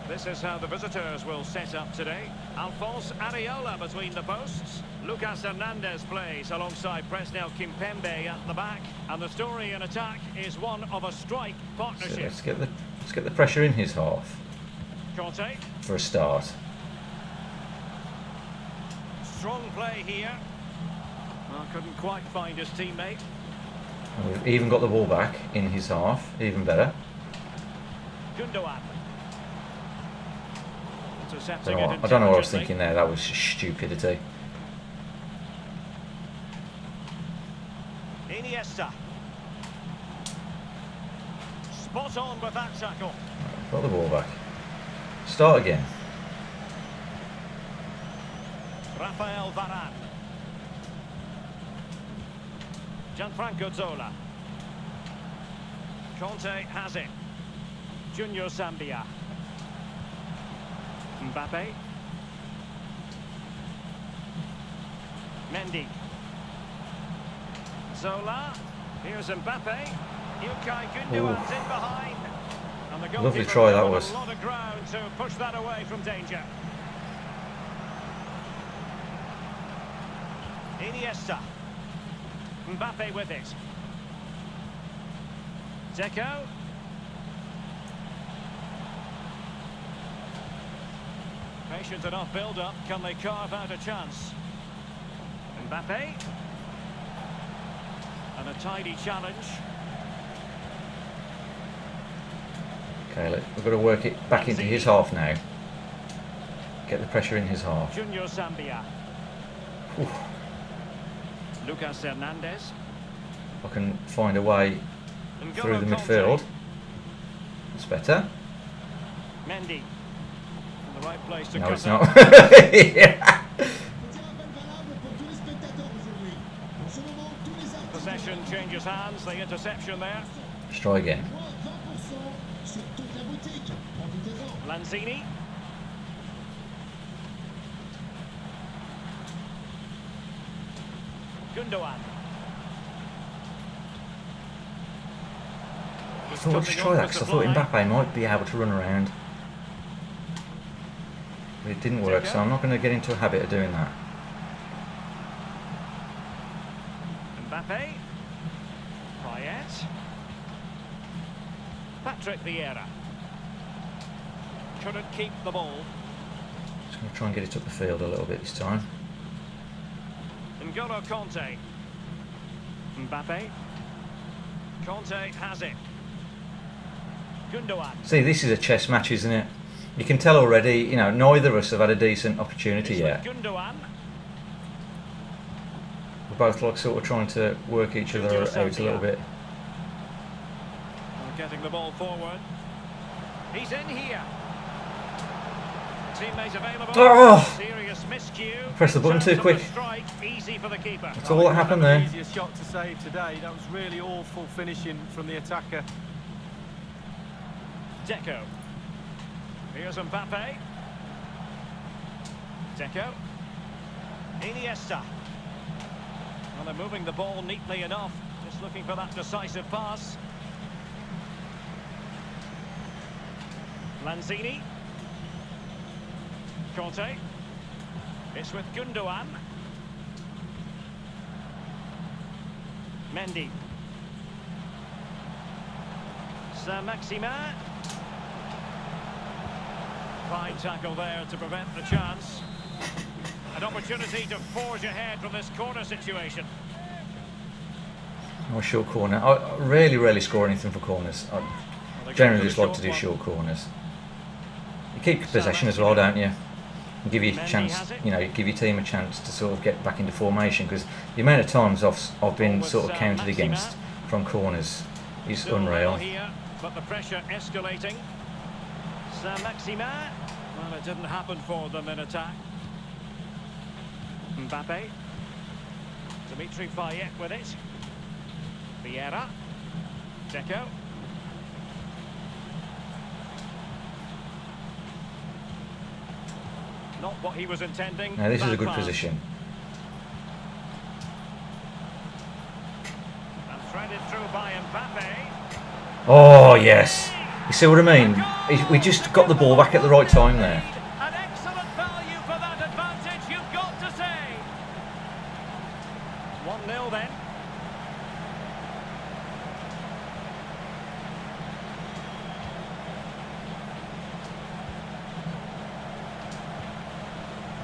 This is how the visitors will set up today. Alphonse Areola between the posts. Lucas Hernandez plays alongside Presnel Kimpembe at the back. And the story in attack is one of a strike partnership. So let's get the pressure in his half. Conte. For a start. Strong play here. Well, couldn't quite find his teammate. And we've even got the ball back in his half. Even better. Gundogan. I don't know what I was thinking there. That was stupidity. Iniesta. Spot on with that tackle. Got the ball back. Start again. Rafael Varane. Gianfranco Zola. Conte has it. Junior Zambia. Mbappe. Mendy. Zola. Here's Mbappe. Ilkay Gundogan's in behind. And the Lovely goalkeeper try that covered was. a lot of ground to push that away from danger. Iniesta. Mbappe with it. Deco. Patient enough build-up. Can they carve out a chance? Mbappe. And a tidy challenge. Okay, look, we've got to work it back into his half now. Get the pressure in his half. Junior Zambia. Oof. Lucas Hernandez. I can find a way through the midfield. It's better. Mendy. In the right place to No, cut it's it. not. Yeah. Possession changes hands. The interception there. Let's try again. Lanzini. Gundogan. I thought I'd just try that because I thought Mbappe might be able to run around. But it didn't work, so I'm not going to get into a habit of doing that. Mbappe. Payet. Patrick Vieira. Couldn't keep the ball. Just going to try and get it up the field a little bit this time. N'Golo Conte. Mbappe. Conte has it. Gundogan. See, this is a chess match, isn't it? You can tell already, you know, neither of us have had a decent opportunity yet. Gundogan. We're both like sort of trying to work each other out a little bit. Getting the ball forward. He's in here. Teammates available. Oh! Serious miscue. Press the button too quick. Strike, easy for the keeper. That's all that happened there. The easiest shot to save today. That was really awful finishing from the attacker. Deco. Here's Mbappe. Deco. Iniesta. Well, they're moving the ball neatly enough. Just looking for that decisive pass. Lanzini. Conte. It's with Gundogan. Mendy. Saint-Maximin. Fine tackle there to prevent the chance. An opportunity to forge ahead from this corner situation. Or short corner. I rarely score anything for corners. I generally just like to do short corners. You keep possession as well, don't you? And give you a chance, you know, give your team a chance to sort of get back into formation, because the amount of times I've been sort of counted against from corners is unreal. Here, but the pressure escalating. Fr3ggs. Well, it didn't happen for them in attack. Mbappe. Dimitri Payet with it. Vieira. Deco. Not what he was intending. Now this is a good position. And threaded through by Mbappe. Oh yes. You see what I mean? We just got the ball back at the right time there. An excellent value for that advantage, you've got to say. 1-0 then.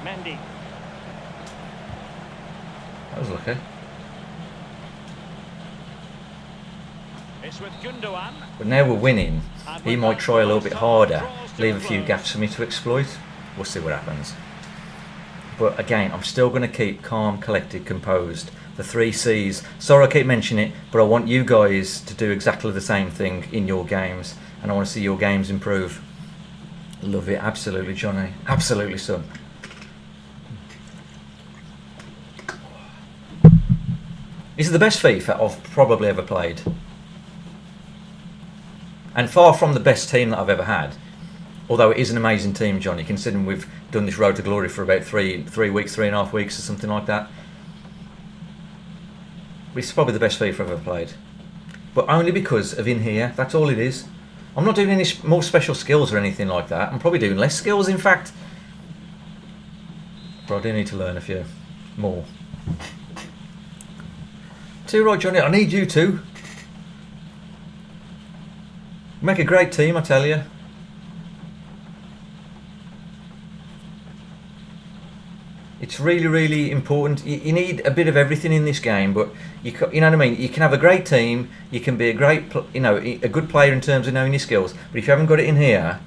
Mendy. That was lucky. It's with Gundogan. But now we're winning. He might try a little bit harder, leave a few gaps for me to exploit. We'll see what happens. But again, I'm still going to keep calm, collected, composed. The 3 C's. Sorry I keep mentioning it, but I want you guys to do exactly the same thing in your games. And I want to see your games improve. Love it. Absolutely, Johnny. Absolutely, son. This is the best FIFA I've probably ever played. And far from the best team that I've ever had. Although it is an amazing team, Johnny, considering we've done this road to glory for about three weeks, 3.5 weeks or something like that. It's probably the best FIFA I've ever played. But only because of in here, that's all it is. I'm not doing any more special skills or anything like that. I'm probably doing less skills, in fact. But I do need to learn a few more. Too right, Johnny, I need you to. Make a great team, I tell you. It's really important. You need a bit of everything in this game, but you know what I mean. You can have a great team. You can be a great, a good player in terms of knowing your skills. But if you haven't got it in here,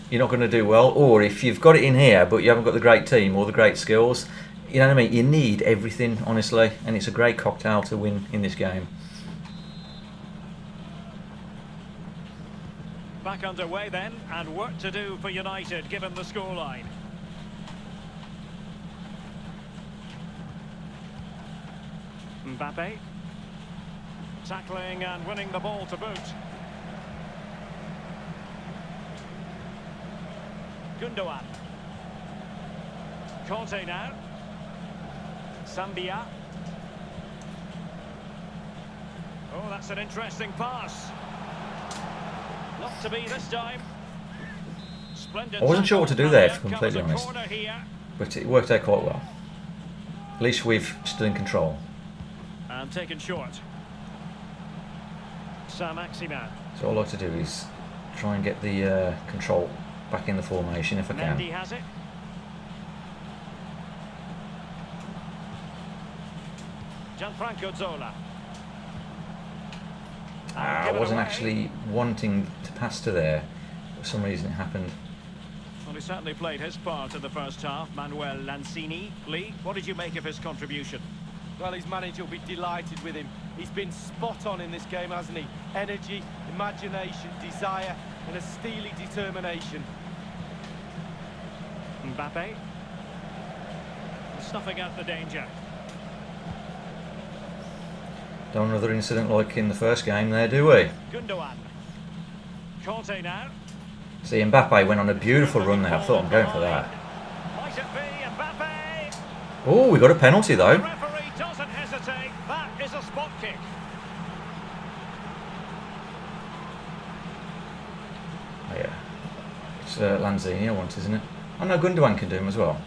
you're not going to do well. Or if you've got it in here, but you haven't got the great team or the great skills, you know what I mean. You need everything, honestly, and it's a great cocktail to win in this game. Back underway then, and work to do for United given the scoreline. Mbappe. Tackling and winning the ball to boot. Gundogan. Conte now. Sambia. Oh, that's an interesting pass. Not to be this time. Splendid. I wasn't sure what to do there, if I'm completely Covers a honest. corner here. But it worked out quite well. At least we've still in control. And taken short. Fr3ggs. So all I like to do is try and get the control back in the formation if I can. Mendy has it. Gianfranco Zola. I wasn't actually wanting to pass to there. For some reason it happened. Well, he certainly played his part in the first half. Manuel Lanzini. Lee, what did you make of his contribution? Well, his manager will be delighted with him. He's been spot on in this game, hasn't he? Energy, imagination, desire, and a steely determination. Mbappe. Snuffing out the danger. Don't want another incident like in the first game there, do we? Gundogan. Conte now. See, Mbappe went on a beautiful run there. I thought I'm going for that. Might it be Mbappe? Oh, we got a penalty The though. referee doesn't hesitate. That is a spot kick. Oh, yeah. It's Lanzini I want, isn't it? Oh no, Gundogan can do him as well.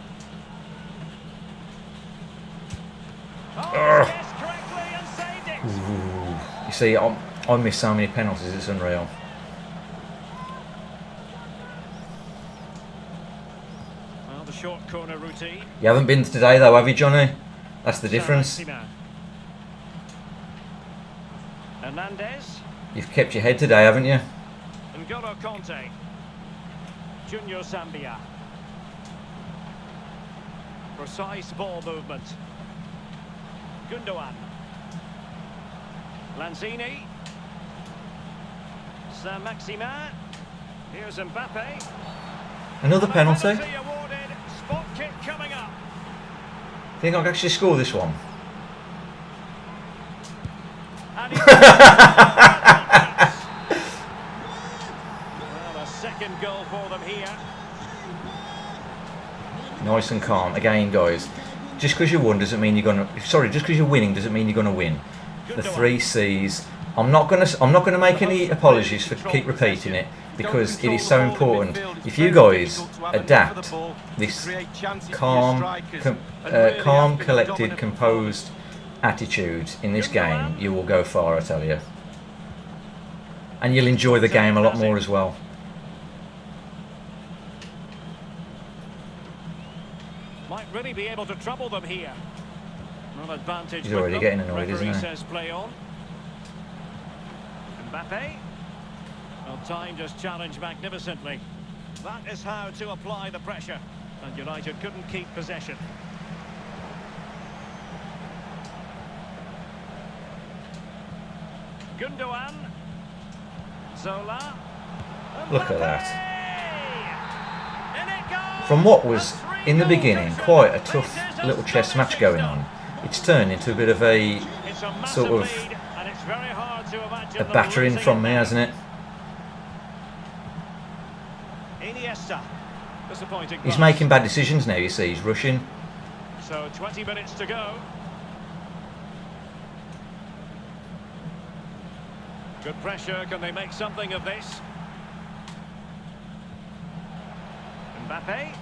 Oh, yes, correctly and saved it. Ooh. You see, I miss so many penalties, it's unreal. Well, the short corner routine. You haven't been today though, have you, Johnny? That's the difference. Hernandez. You've kept your head today, haven't you? N'Golo Conte. Junior Zambia. Precise ball movement. Gundogan. Lanzini. Saint-Maximin. Here's Mbappe. Another penalty. Awarded. Spot kick coming up. Think I can actually score this one? And well, a second goal for them here. Nice and calm. Again, guys, just because you won doesn't mean you're gonna. Sorry, just because you're winning doesn't mean you're gonna win. The 3 C's. I'm not gonna make any apologies for keep repeating it because it is so important. If you guys adapt this calm, collected, composed attitude in this game, you will go far, I tell you. And you'll enjoy the game a lot more as well. Might really be able to trouble them here. Not advantage. He's already getting annoyed, isn't he? Says play on. Mbappe. Well, time just challenged magnificently. That is how to apply the pressure. And United couldn't keep possession. Gundogan. Zola. Look at that. From what was, in the beginning, quite a tough little chess match going on, it's turned into a bit of a sort of a battering from me, hasn't it? He's making bad decisions now, you see. He's rushing. So 20 minutes to go. Good pressure. Can they make something of this? Mbappe.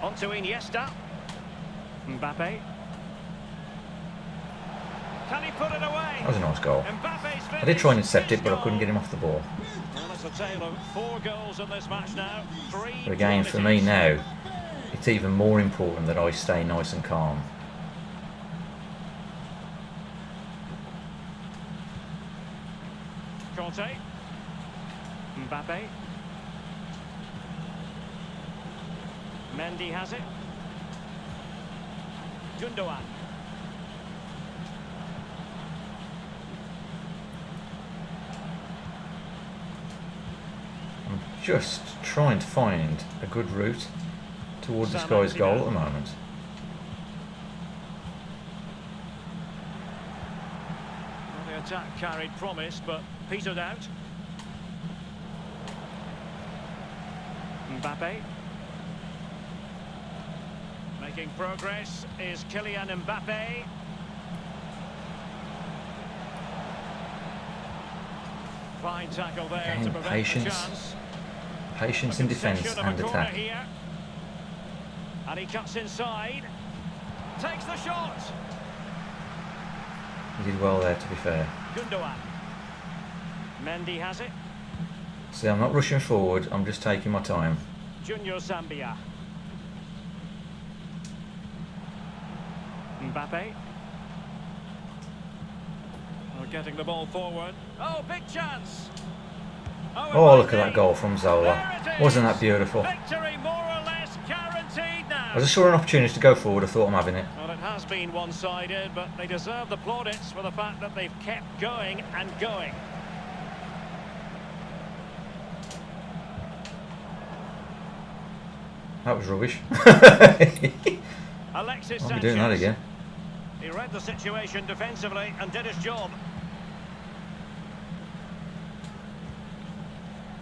On to Iniesta. Mbappe. Can he put it away? That was a nice goal. Mbappe's I did try and intercept it, but I couldn't get him off the ball. Well, it's a tale of 4 goals in this match now. 3 But again, for me now, it's even more important that I stay nice and calm. Conte. Mbappe. Mendy has it. Gundogan. I'm just trying to find a good route towards this guy's goal at the moment. Well, the attack carried promise, but petered out. Mbappe. Making progress is Kylian Mbappe. Fine tackle there Again, to prevent patience. the chance. Patience in defence and attack. Here. And he cuts inside. Takes the shot. He did well there, to be fair. Gundogan. Mendy has it. See, I'm not rushing forward, I'm just taking my time. Junior Zambia. Mbappe. Oh, getting the ball forward. Oh, big chance. Oh, look at that goal from Zola. Wasn't that beautiful? Victory more or less guaranteed now. I just saw an opportunity to go forward, I thought I'm having it. Well, it has been one-sided, but they deserve the plaudits for the fact that they've kept going and going. That was rubbish. Alexis I'll be doing that again. He read the situation defensively and did his job.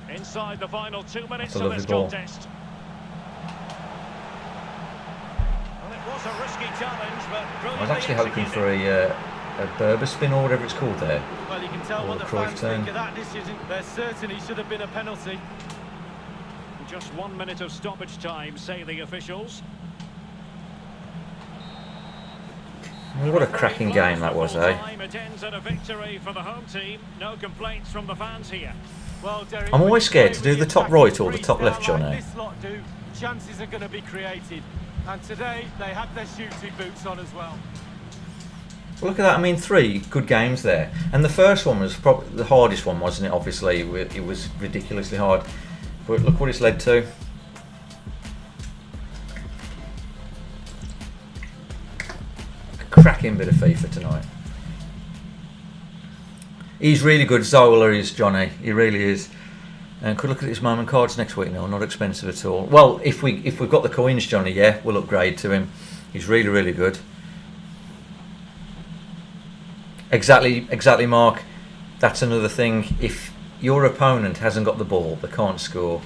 Inside the final 2 minutes of this contest. Well, it was a risky challenge, but I was actually hoping for a Berber spin or whatever it's called there. Well, you can tell Or what the Cruyff fans turn. think of that decision. There certainly should have been a penalty. Just 1 minute of stoppage time, say the officials. What a cracking game that was, eh? It ends at a victory for the home team. No complaints from the fans here. Well, Derek, I'm when always you scared play to do with the the top attacking right or the top freestyle left, like Johnny. this lot do, chances are going to be created. And today, they had their shooting boots on as well. Well, look at that. I mean, 3 good games there. And the first one was probably the hardest one, wasn't it? Obviously, it was ridiculously hard. But look what it's led to. Cracking bit of FIFA tonight. He's really good. Zola is, Johnny. He really is. And could look at his moment cards next week now. Not expensive at all. Well, if we've got the coins, Johnny, yeah, we'll upgrade to him. He's really, really good. Exactly, Mark. That's another thing. If your opponent hasn't got the ball, they can't score.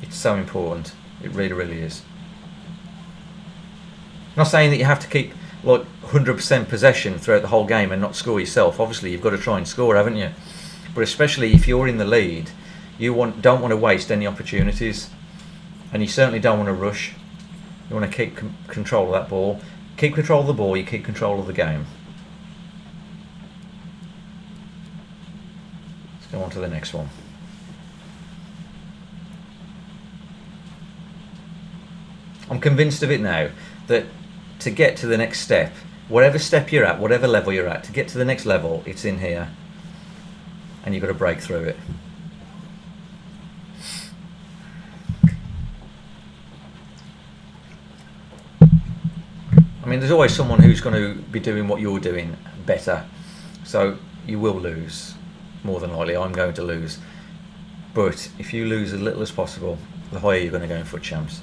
It's so important. It really, really is. I'm not saying that you have to keep like 100% possession throughout the whole game and not score yourself. Obviously, you've got to try and score, haven't you? But especially if you're in the lead, you don't want to waste any opportunities, and you certainly don't want to rush. You want to keep control of that ball. Keep control of the ball. You keep control of the game. Let's go on to the next one. I'm convinced of it now that to get to the next step, whatever step you're at, whatever level you're at, to get to the next level, it's in here, and you've got to break through it. I mean, there's always someone who's going to be doing what you're doing better, so you will lose, more than likely. I'm going to lose, but if you lose as little as possible, the higher you're going to go in FUT champs.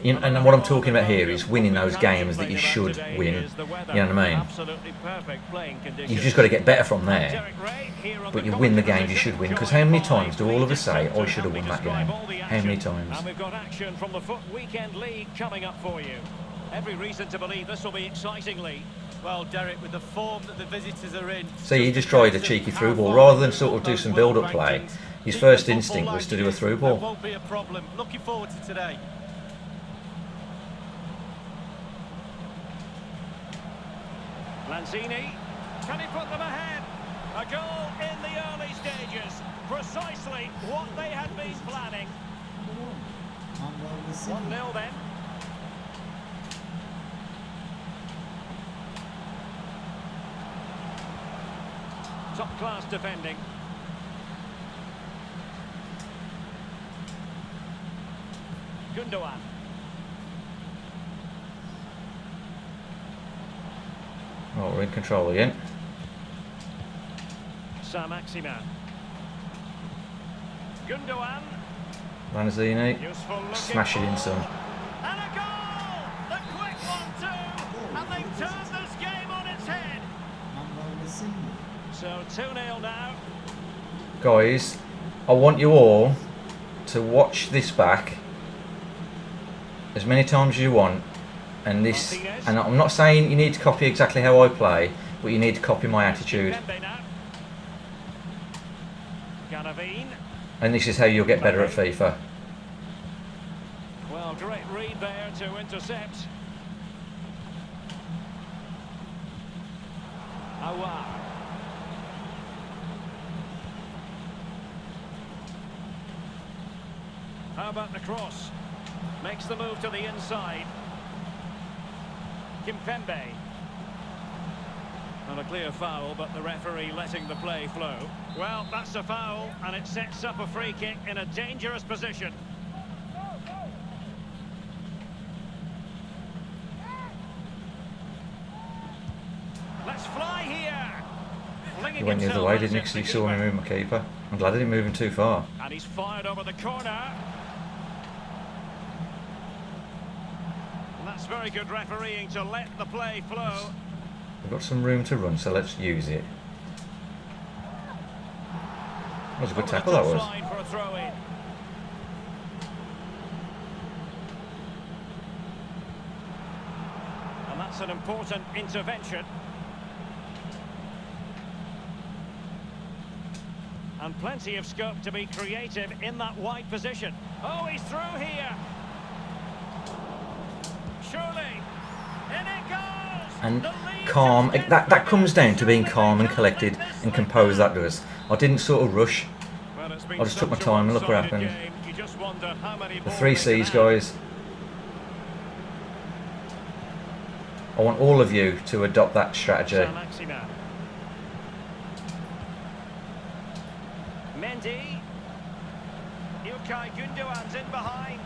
You know, and what I'm talking about here is winning those games that you should win. You know what I mean? You've just got to get better from there. But you win the games you should win. Because how many times do all of us say, I should have won that game? How many times? And we've got action from the FUT Weekend League coming up for you. Every reason to believe this will be exciting, Lee. Well, Derek, with the form that the visitors are in... See, he just tried a cheeky through ball. Rather than sort of do some build-up play, his first instinct was to do a through ball. Won't be a problem. Looking forward to today. Lanzini, can he put them ahead? A goal in the early stages, precisely what they had been planning. 1-0 then. Top class defending. Gundogan. Oh, we're in control again. Saint-Maximin. Gundogan. Lanzini, smash it in, son. And a goal! The quick 1-2, and they've turned this game on its head. So 2-0 now. Guys, I want you all to watch this back as many times as you want. And this, and I'm not saying you need to copy exactly how I play, but you need to copy my attitude. And this is how you'll get better at FIFA. Well, great read there to intercept. Aouar. How about the cross? Makes the move to the inside. Kimpembe. Not a clear foul, but the referee letting the play flow. Well, that's a foul, and it sets up a free kick in a dangerous position. Let's fly here. He went the other way, didn't he? Because he saw me move my keeper. I'm glad I didn't move him too far. And he's fired over the corner. And that's very good refereeing to let the play flow. We've got some room to run, so let's use it. That was a good tackle, that was. For a throw in. And that's an important intervention. And plenty of scope to be creative in that wide position. Oh, he's through here. Surely. In it goes. And calm. That comes down to being calm and collected and composed, that does. I didn't sort of rush. I just took my time and look what happened. The 3Cs, guys. I want all of you to adopt that strategy. Mendy. Ilkay Gundogan's in behind.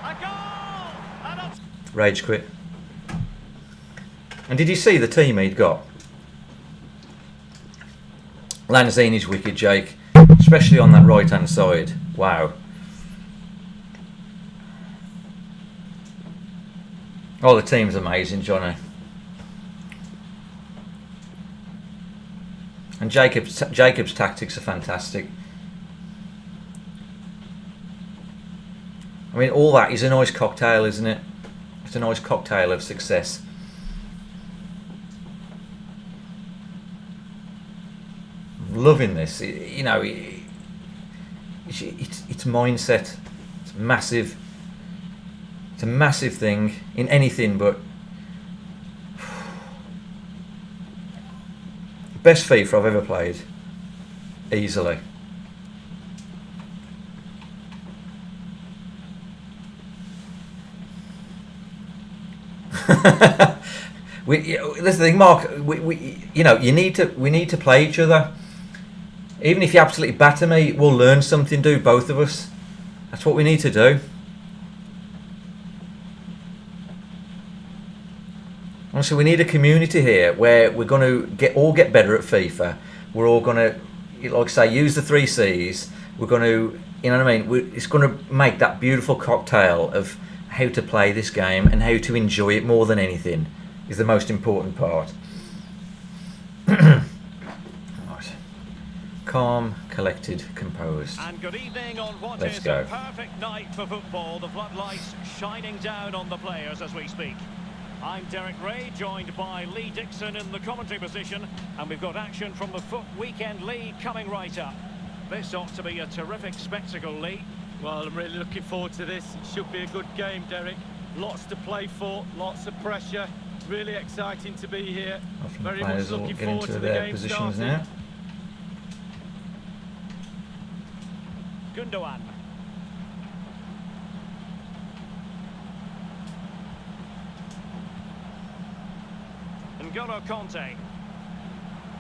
A goal! And Rage quit. And did you see the team he'd got? Lanzini's wicked, Jake. Especially on that right-hand side. Wow. Oh, the team's amazing, Johnny. And Jacob's tactics are fantastic. I mean, all that is a nice cocktail, isn't it? It's a nice cocktail of success. Loving this. You know, it's mindset. It's massive. It's a massive thing in anything, but best FIFA I've ever played, easily. That's the thing, Mark. You know, we need to play each other. Even if you absolutely batter me, we'll learn something. Do both of us? That's what we need to do. Honestly, we need a community here where we're going to all get better at FIFA. We're all going to, like I say, use the 3Cs. We're going to, you know what I mean? It's going to make that beautiful cocktail of how to play this game and how to enjoy it more than anything is the most important part. Right. Calm, collected, composed. And good evening on what Let's is go. a perfect night for football. The floodlights shining down on the players as we speak. I'm Derek Ray, joined by Lee Dixon in the commentary position, and we've got action from the Foot Weekend League coming right up. This ought to be a terrific spectacle, Lee. Well, I'm really looking forward to this. It should be a good game, Derek. Lots to play for, lots of pressure. Really exciting to be here. I think Very the much players will looking get forward into to the their game positions starting. now. Gundogan. N'Golo Conte.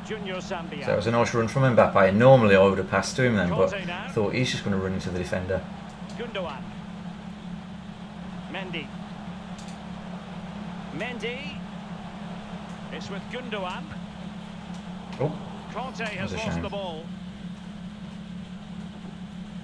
Junior Sambia. So it was a nice run from Mbappe. And normally I would have passed to him then, but Conte now. I thought he's just going to run into the defender. Gundogan. Mendy. Mendy. It's with Gundogan. Oh, Conte has that's a lost shame. the ball.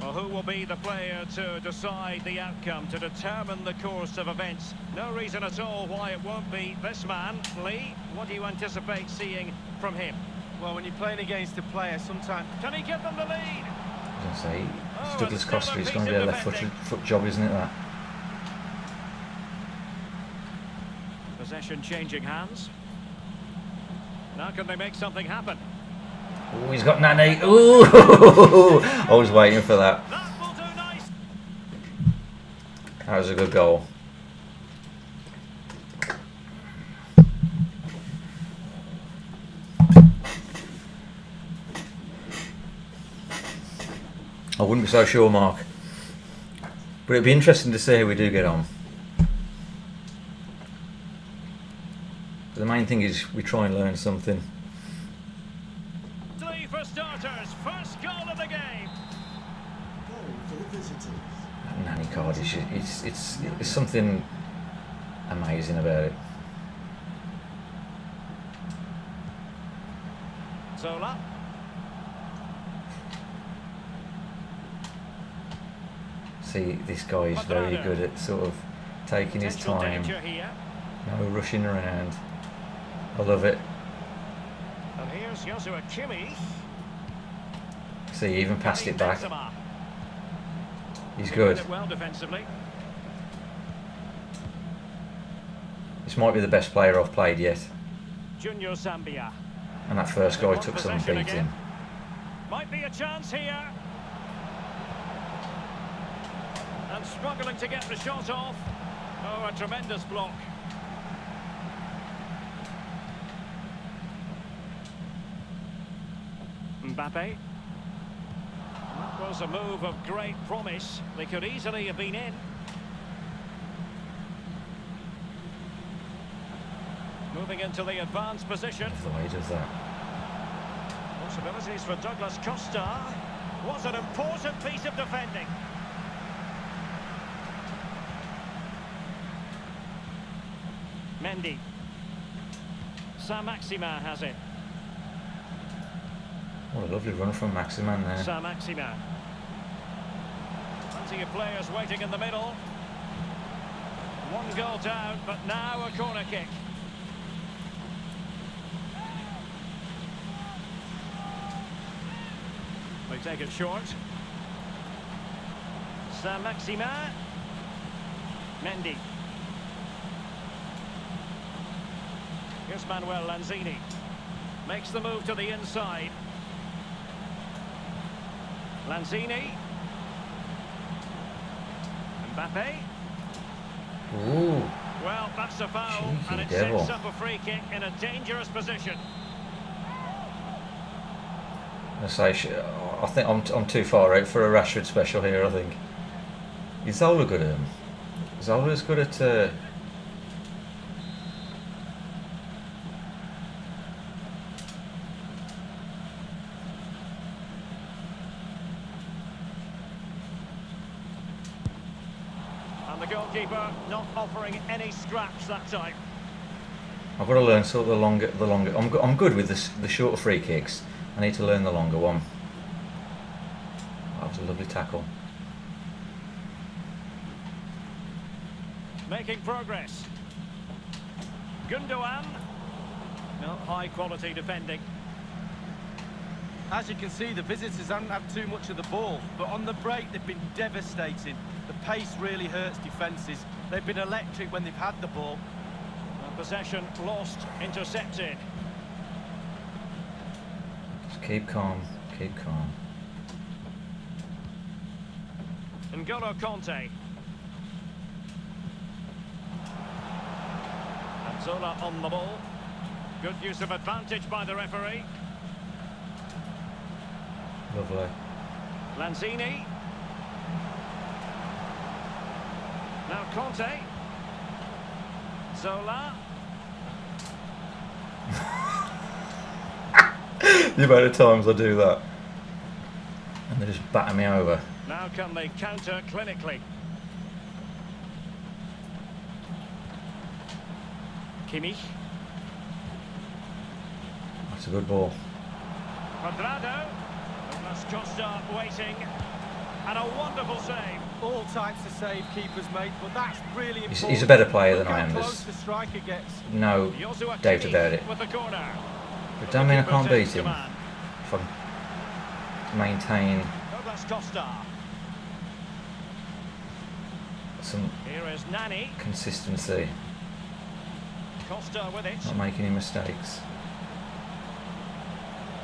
Well, who will be the player to decide the outcome, to determine the course of events? No reason at all why it won't be this man. Lee, what do you anticipate seeing from him? Well, when you're playing against a player, sometimes... Can he give them the lead? I was going to say, Oh, it's Douglas and Costa. still a It's going to piece be a of left defending. foot job, isn't it, that? Possession changing hands. Now can they make something happen? Oh, he's got Nani. Ooh! I was waiting for that. That will do nice. That was a good goal. I wouldn't be so sure, Mark. But it'd be interesting to see how we do get on. But the main thing is we try and learn something. Three for starters. First goal of the game. That Nani card is it's something amazing about it. Zola. See, this guy is very good at sort of taking his Potential time. danger here. No rushing around. I love it. And here's Joshua Kimmich. See, he even passed it back. Benzema. He's Doing good. it well defensively. This might be the best player I've played yet. Junior Sambia. And that first guy took some Possession beating. again. Might be a chance here. And struggling to get the shot off. Oh, a tremendous block. Mbappe. Not was a move of great promise. They could easily have been in. Moving into the advanced position. That's the way he does that. Possibilities for Douglas Costa. Was an important piece of defending. Mendy. Saint-Maximin has it. What a lovely run from Maximan there. Saint-Maximin. Plenty of players waiting in the middle. One goal down, but now a corner kick. They take it short. Saint-Maximin. Mendy. Here's Manuel Lanzini. Makes the move to the inside. Lanzini. Mbappe. Ooh. Well, that's a foul, Cheeky and it devil. sets up a free kick in a dangerous position. I think I'm too far out for a Rashford special here. I think. Is Zola good at him? Zola's good at. And the goalkeeper not offering any scraps that time. I've got to learn sort of the longer. I'm good with the shorter free kicks. I need to learn the longer one. That was a lovely tackle. Making progress. Gundogan. No, high quality defending. As you can see, the visitors haven't had too much of the ball, but on the break they've been devastating. The pace really hurts defences. They've been electric when they've had the ball. Possession lost, intercepted. Just keep calm. Keep calm. N'Golo Conte. And Zola on the ball. Good use of advantage by the referee. Lovely. Lanzini. Now Conte. Zola. The amount of times I do that, and they just batter me over. Now can they counter clinically? Kimmich. That's a good ball. Cuadrado. Douglas Costa waiting. And a wonderful save. All types of save keepers make, but that's really important. He's a better player than Look I how am. close the striker gets. No Joshua doubt Kimmich about it. with the corner. But don't mean I can't beat him Command. if I maintain Douglas Costa. some Here is Nani. consistency, Costa with it. not making any mistakes.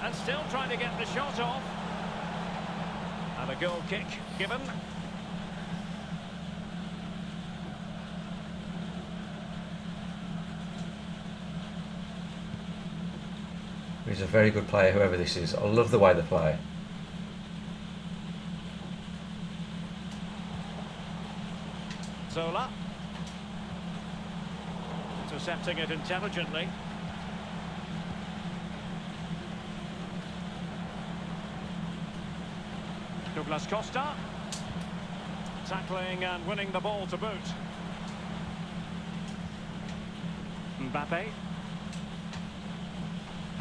And still trying to get the shot off. And a goal kick given. He's a very good player, whoever this is. I love the way they play. Zola. Intercepting it intelligently. Douglas Costa. Tackling and winning the ball to boot. Mbappe.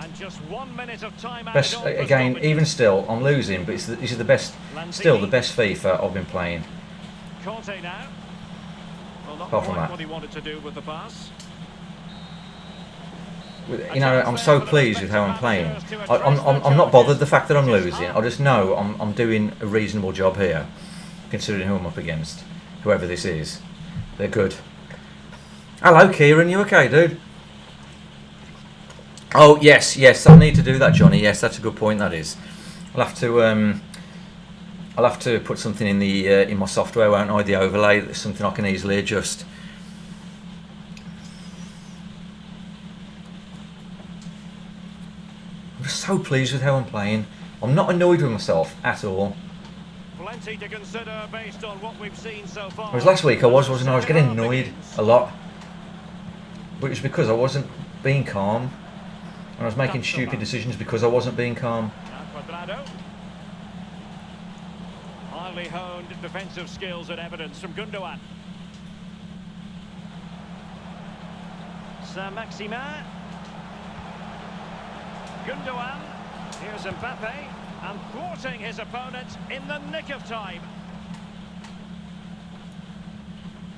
And just 1 minute of time Best added on for again, stoppages. even still, I'm losing, but this is the best, still the best FIFA I've been playing. Conte now. Well, not Apart from quite that. what he wanted to do with the pass. You know, I'm so pleased with how I'm playing. I'm not bothered the fact that I'm losing. I just know I'm doing a reasonable job here, considering who I'm up against. Whoever this is, they're good. Hello, Kieran. You okay, dude? Oh yes, I need to do that, Johnny. Yes, that's a good point. That is. I'll have to put something in the in my software, won't I? The overlay. That's something I can easily adjust. I'm just so pleased with how I'm playing. I'm not annoyed with myself at all. Plenty to consider based on what we've seen so far. Whereas last week I wasn't I? I was getting annoyed a lot. But it was because I wasn't being calm. And I was making stupid decisions because I wasn't being calm. Quadrado. Highly honed defensive skills and evidence from Gundogan. Saint-Maximin. Gundogan. Here's Mbappe. And thwarting his opponent in the nick of time.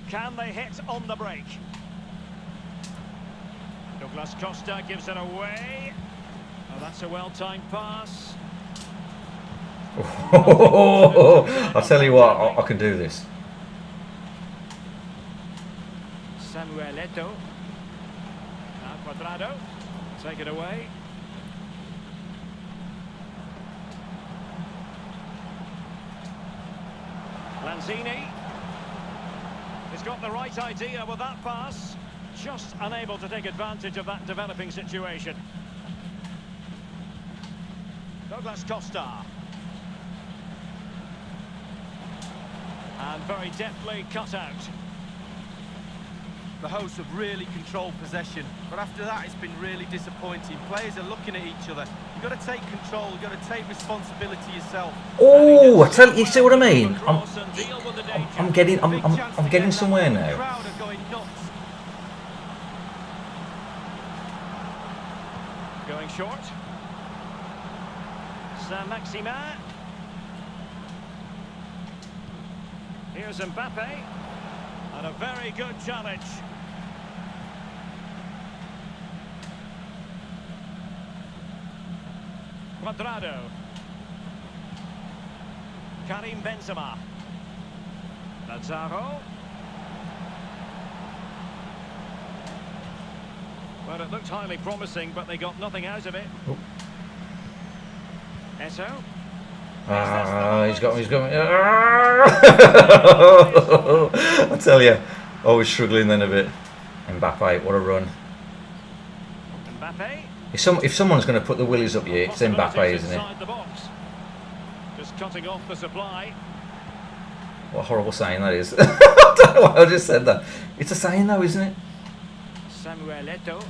Can they hit on the break? Douglas Costa gives it away. Oh, that's a well-timed pass. I'll tell you what, I can do this. Samuel Eto'o. Now Quadrado. Take it away. Lanzini. He's got the right idea with that pass. Just unable to take advantage of that developing situation. Douglas Costa. And very deftly cut out. The hosts have really controlled possession, but after that it's been really disappointing. Players are looking at each other. You've got to take control, you've got to take responsibility yourself. Oh, I tell you, see what I mean? I'm getting somewhere The now. crowd are going nuts. Going short. Saint-Maximin. Here's Mbappe. And a very good challenge. Quadrado. Karim Benzema. Lazaro. Well, it looked highly promising, but they got nothing out of it. Oh. Eto'o. He's got me. I tell you, I was struggling then a bit. Mbappe, what a run. Mbappe. If someone's going to put the willies up here, it's Mbappe, isn't it? Inside the box. Just cutting off the supply. What a horrible saying that is. I don't know why I just said that. It's a saying though, isn't it? Samuel Eto'o.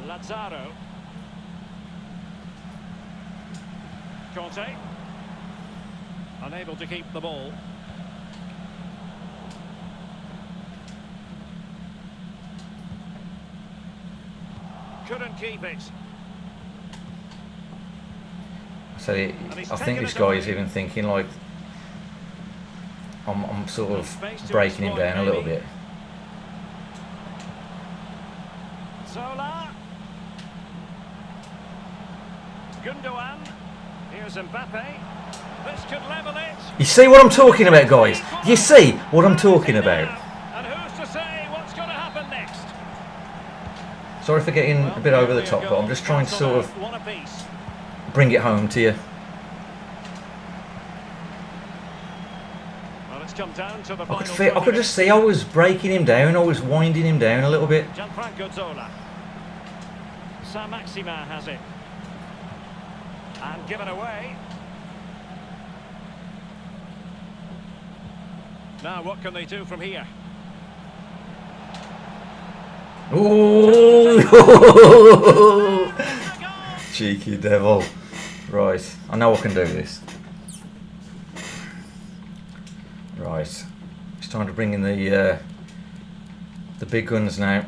Lazaro. Conte. Unable to keep the ball. Couldn't keep it. I think this guy is even thinking like I'm sort of breaking him down a little bit. Zola. Gundogan. Here's Mbappe. This could level it. You see what I'm talking about, guys? You see what I'm talking about? And who's to say what's going to happen next? Sorry for getting a bit over the top, but I'm just trying to sort of bring it home to you. Well, it's come down to the I could just see I was breaking him down. I was winding him down a little bit. Zola. Saint-Maximin has it. And given away. Now what can they do from here? Ooh! Cheeky devil. Right, I know I can do this. Right, it's time to bring in the big guns now.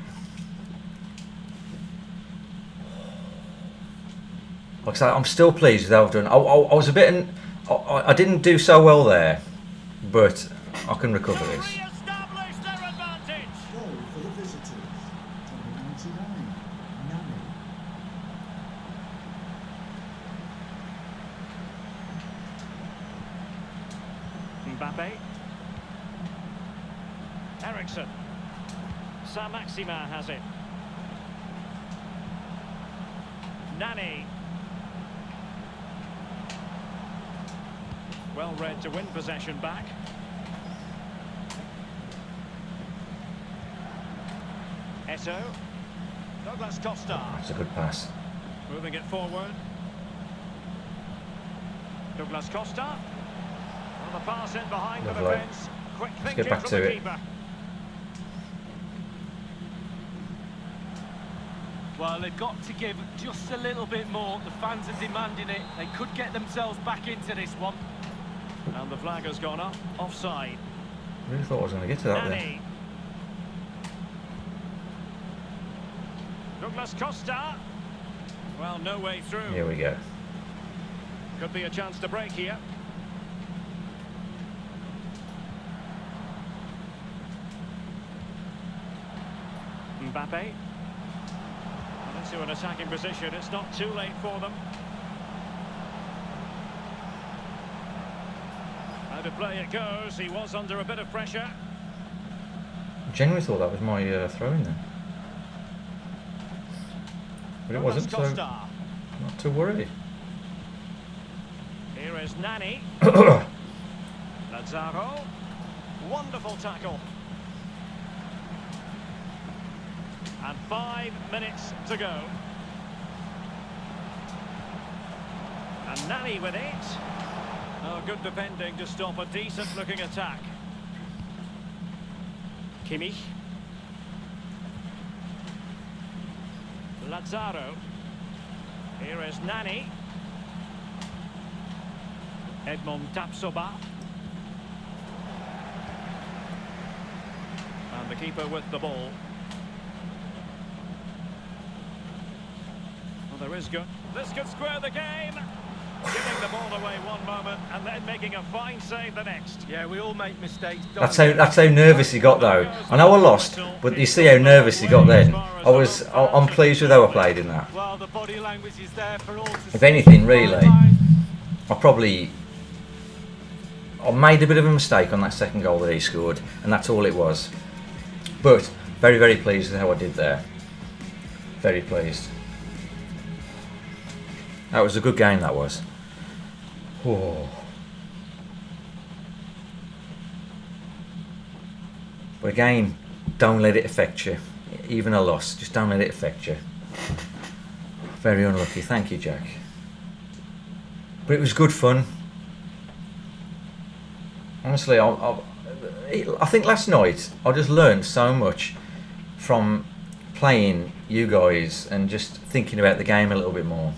Like I say, I'm still pleased with how I've done. I was a bit, I didn't do so well there, but I can recover this. Re-establish their advantage. Goal for the visitors. Number 99, Nani. Mbappe. Ericsson. Saint-Maximin has it. Nani. Well read to win possession back. Eto'o. Douglas Costa. That's a good pass. Moving it forward. Douglas Costa. Well, the pass in behind the Lovely. defence. Quick Let's thinking get back from to the it. keeper. Well, they've got to give just a little bit more. The fans are demanding it. They could get themselves back into this one. And the flag has gone up. Offside. I really thought I was going to get to that there. Nani. Douglas Costa. Well, no way through. Here we go. Could be a chance to break here. Mbappe. Into an attacking position. It's not too late for them. How to play it goes. He was under a bit of pressure. I genuinely thought that was my throw in there. But it wasn't, so Costa. not to worry. Here is Nani. Lazaro. Wonderful tackle. And 5 minutes to go. And Nani with it. Oh, good defending to stop a decent-looking attack. Kimmich. Lazaro. Here is Nani. Edmond Tapsoba. And the keeper with the ball. Well, there is good. This could square the game. Giving the ball away one moment and then making a fine save the next. Yeah, we all make mistakes. That's how nervous he got though. I know I lost, but you see how nervous he got then. I'm pleased with how I played in that. Well, the body language is there for all to If see. anything, really, I made a bit of a mistake on that second goal that he scored, and that's all it was. But very, very pleased with how I did there. Very pleased. That was a good game, that was. Oh. But again, don't let it affect you. Even a loss, just don't let it affect you. Very unlucky. Thank you, Jack. But it was good fun. Honestly, I think last night I just learned so much from playing you guys and just thinking about the game a little bit more.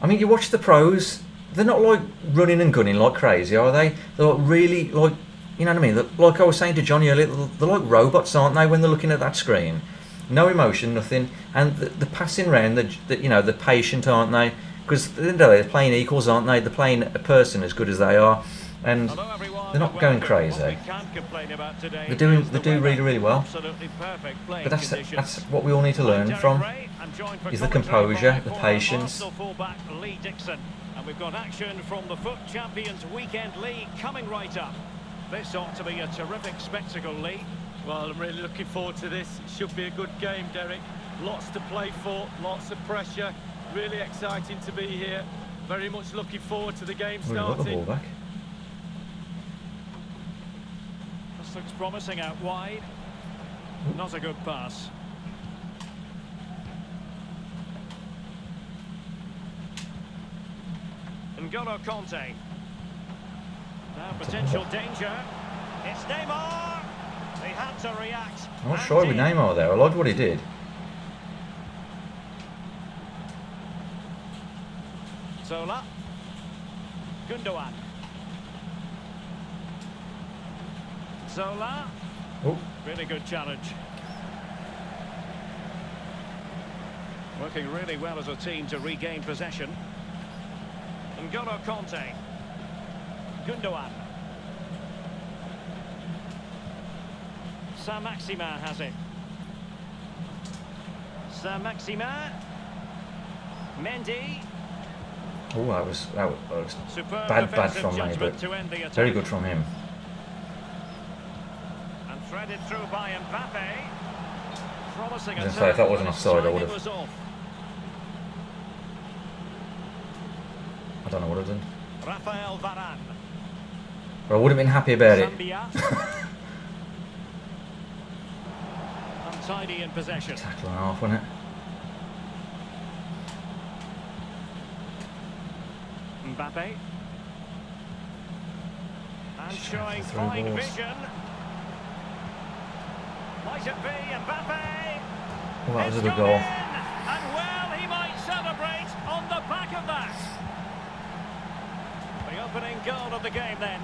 I mean, you watch the pros, they're not like running and gunning like crazy, are they? They're like really, like, you know what I mean? Like I was saying to Johnny earlier, they're like robots, aren't they, when they're looking at that screen? No emotion, nothing. And the passing round, you know, they're patient, aren't they? Because at the end of the day, they're playing equals, aren't they? They're playing a person as good as they are. And they're not going crazy. They do really, really well. But that's what we all need to learn from, is the composure, the patience. And we've got action from the FUT Champions Weekend League coming right up. This ought to be a terrific spectacle, Lee. Well, I'm really looking forward to this. It should be a good game, Derek. Lots to play for, lots of pressure. Really exciting to be here. Very much looking forward to the game We've got the starting. ball back. This looks promising out wide. Not a good pass. N'Golo Conte. Now potential danger. It's Neymar. He had to react. I'm not sure with Neymar there. I liked what he did. Zola. Gundogan. Zola. Oh, Really good challenge. Working really well as a team to regain possession. N'Golo Conte. Gundogan. Saint-Maximin has it. Saint-Maximin. Mendy. oh, that was Superb bad defensive from me, judgment but to end the attack. very good from him. And threaded through by Mbappe. Promising I was attack. gonna say, if that wasn't but offside, I timing would've- was off. I don't know what I've done. Rafael Varane. But I wouldn't have been happy about it. Zambia. Untidy in possession. Tackle and a half, wasn't it? Mbappe. And showing Through fine balls. vision. Might it be Mbappe? Well, that was a It's good gone goal. in. And well, he might celebrate on the back of that. The opening goal of the game then.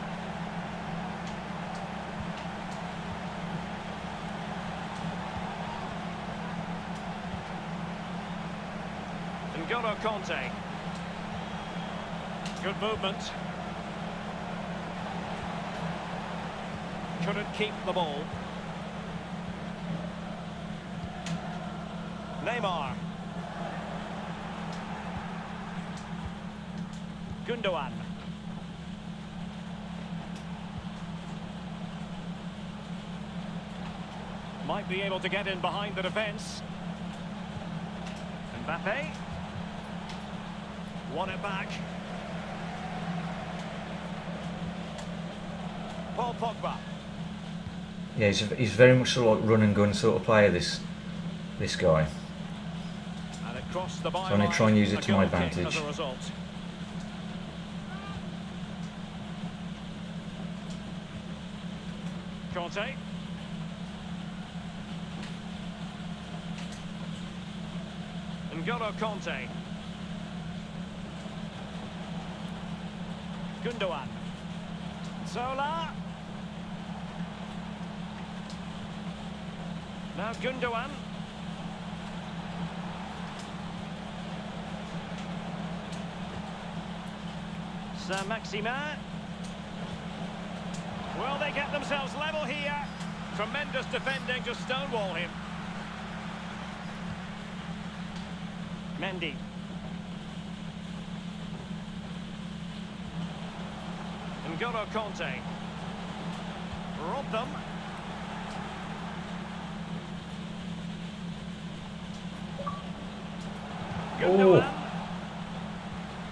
N'Golo Conte. Good movement. Couldn't keep the ball. Neymar. Gundogan. Might be able to get in behind the defence. Mbappe. Won it back. Paul Pogba. Yeah, he's very much sort of like run and gun sort of player, this guy. And it crossed the byline. So I need to try and use it A to my goal kick advantage. as a result. Conte. N'Golo Conte. Gundogan. Zola. Now Gundogan. Saint-Maximin. Well, they get themselves level here. Tremendous defending to stonewall him. Mendy. N'Golo Conte. Robbed them. Gundogan.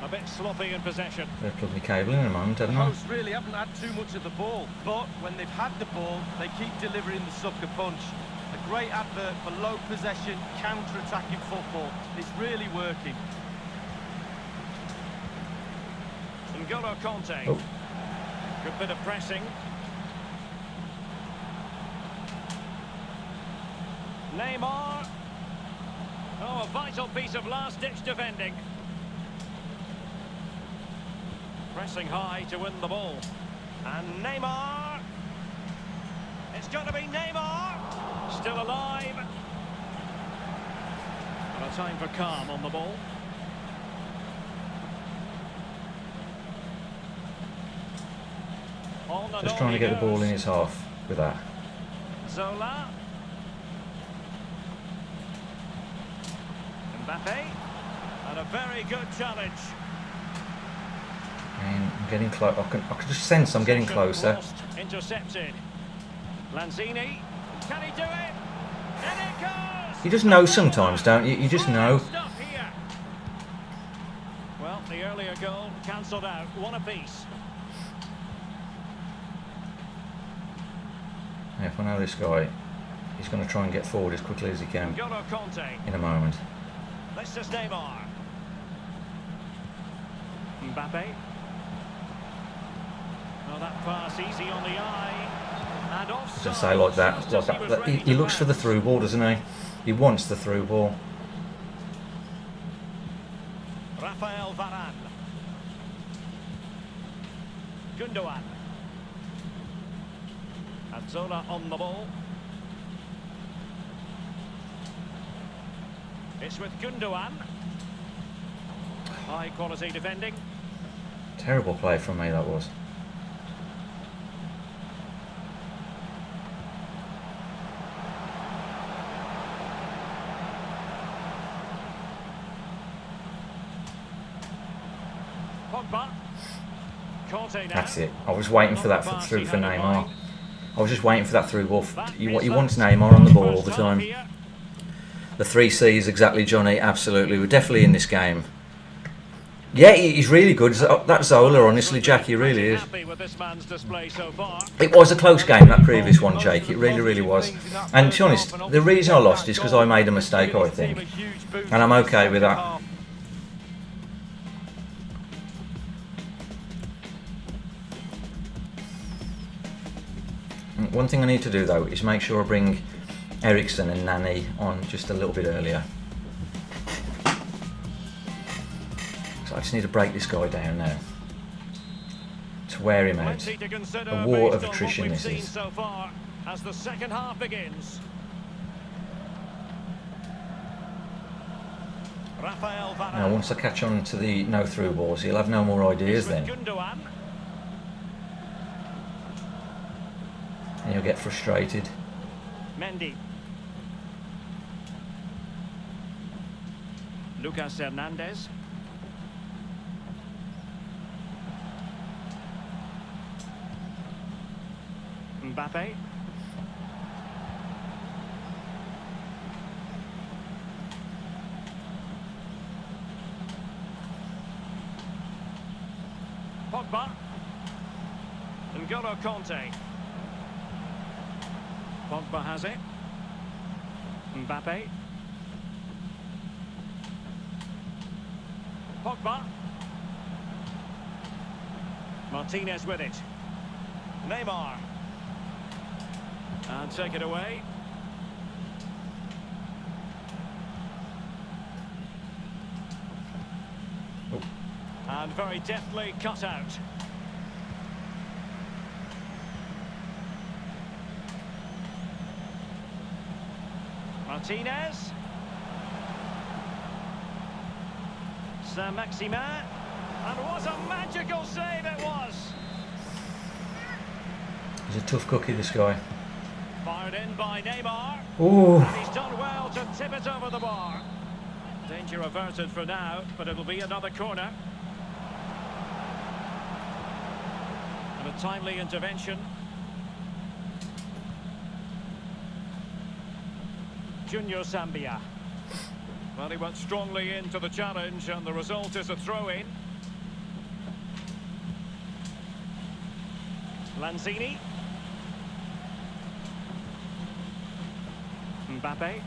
A bit sloppy in possession. They'll plug my cable in a moment, haven't I? Hosts really haven't had too much of the ball, but when they've had the ball, they keep delivering the sucker punch. A great advert for low possession, counter-attacking football. It's really working. N'Golo Conte. Oh. Good bit of pressing. Neymar. Oh, a vital piece of last-ditch defending. Pressing high to win the ball. And Neymar. It's got to be Neymar. Still alive. And a time for calm on the ball. On and Just on trying to he get the ball goes. in his half with that. Zola. Mbappe. And a very good challenge. And I'm getting close. I can just sense I'm getting Possession closer. lost, intercepted. Lanzini. Can he do it? And it goes! You just know sometimes, don't you? You just know. Stop here. Well, the earlier goal cancelled out. One apiece. Yeah, if I know this guy, he's going to try and get forward as quickly as he can N'Golo Conte. in a moment. This is Neymar. Mbappe. Oh, that pass easy on the eye. And offside. Just say like that. Just as Like was that. ready He to looks for the bounce. through ball, doesn't he? He wants the through ball. Rafael Varane. Gundogan. And Zola on the ball. It's with Gundogan. High quality defending. Terrible play from me, that was. Pogba. Conte now. That's it. I was waiting for that Not the through pass for he had in Neymar. mind. I was just waiting for that through ball. That You is want that. Neymar on the ball all First the half time. here. The 3C's, exactly, Johnny. Absolutely. We're definitely in this game. Yeah, he's really good. That Zola, honestly, Jack, he really is. Happy with this man's display so far. It was a close game, that previous one, Jake. It really, really was. And to be honest, the reason I lost is because I made a mistake, I think. And I'm okay with that. One thing I need to do though is make sure I bring Ericsson and Nani on just a little bit earlier. So I just need to break this guy down now. To wear him out. Plenty to consider A war of based on what attrition we've this seen is. so far as the second half begins. Rafael Varane. Now once I catch on to the no through balls, he'll have no more ideas With then. Gundogan. And you'll get frustrated. Mendy. Lucas Hernandez. Mbappe. Pogba. N'Golo Conte. Pogba has it. Mbappe. Pogba. Martinez with it. Neymar. And take it away. Oh. And very deftly cut out. Martinez. Saint-Maximin. And what a magical save it was. He's a tough cookie, this guy. Fired in by Neymar. Ooh. And he's done well to tip it over the bar. Danger averted for now, but it'll be another corner. And a timely intervention. Junior Zambia. Well, he went strongly into the challenge, and the result is a throw-in. Lanzini. Mbappe.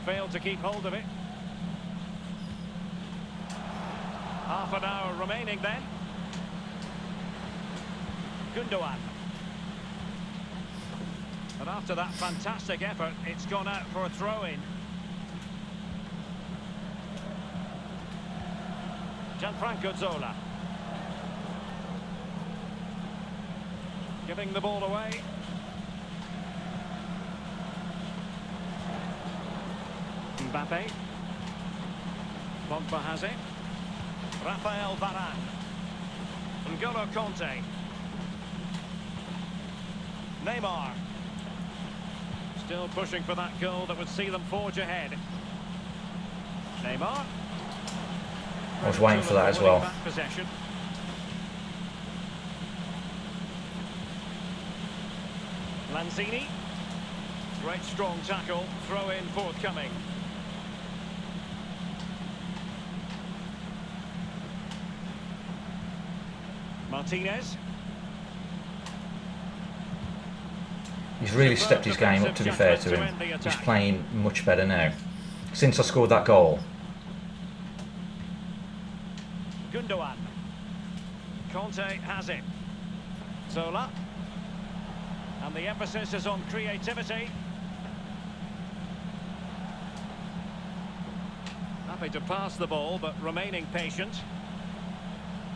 Failed to keep hold of it. Half an hour remaining then. Gundogan. But after that fantastic effort, it's gone out for a throw-in. Gianfranco Zola. Giving the ball away. Mbappe. Pogba has it. Rafael Varane. N'Golo Conte. Neymar. Still pushing for that goal that would see them forge ahead. Neymar. I was waiting for that as well. Back possession. Lanzini. Great strong tackle. Throw in forthcoming. Martinez. He's really stepped his game up, to be fair to him. He's playing much better now. Since I scored that goal. Gundogan. Conte has it. Zola. And the emphasis is on creativity. Happy to pass the ball, but remaining patient.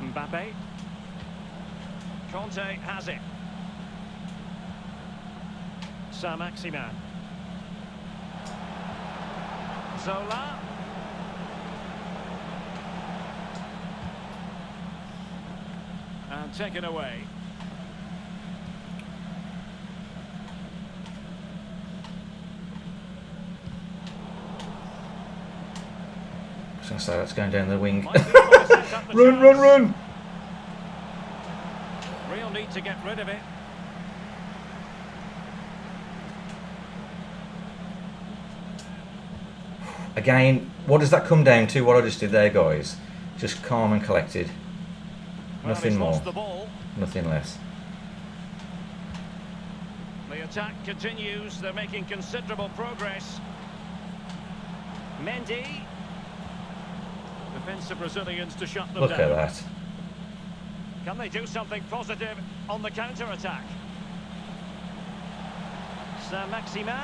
Mbappe. Conte has it. Saint-Maximin. Zola. And taken away. So that's going down the wing. Might be able to set up the Run, chance. run, run! Real need to get rid of it. Again, what does that come down to? What I just did there, guys? Just calm and collected. Well, Nothing he's more. lost the ball. Nothing less. The attack continues. They're making considerable progress. Mendy. Defensive Brazilians to shut them Look down. at that. Can they do something positive on the counter-attack? Saint-Maximin.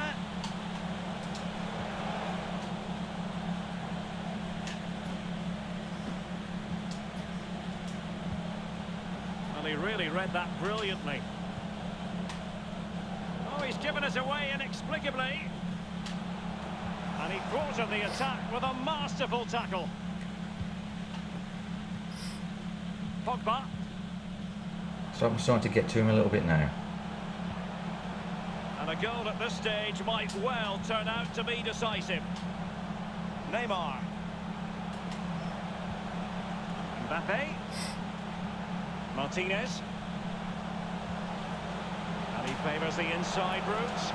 Well, he really read that brilliantly. Oh, he's given us away inexplicably. And he brought in the attack with a masterful tackle. Pogba. So I'm starting to get to him a little bit now. And a goal at this stage might well turn out to be decisive. Neymar. Mbappe. Martinez. And he favours the inside route.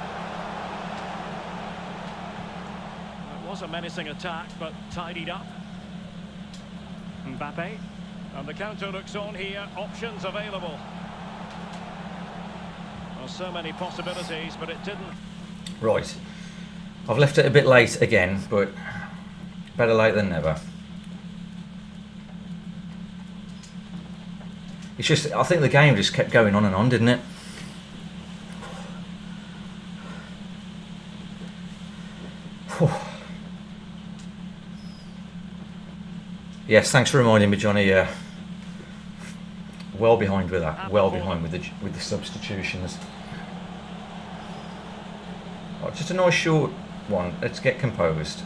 It was a menacing attack, but tidied up. Mbappe. And the counter looks on here. Options available. Well, so many possibilities, but it didn't. Right. I've left it a bit late again, but better late than never. It's just, I think the game just kept going on and on, didn't it? Whew. Yes, thanks for reminding me, Johnny. Well behind with that. Well behind with the substitutions. Oh, just a nice short one. Let's get composed.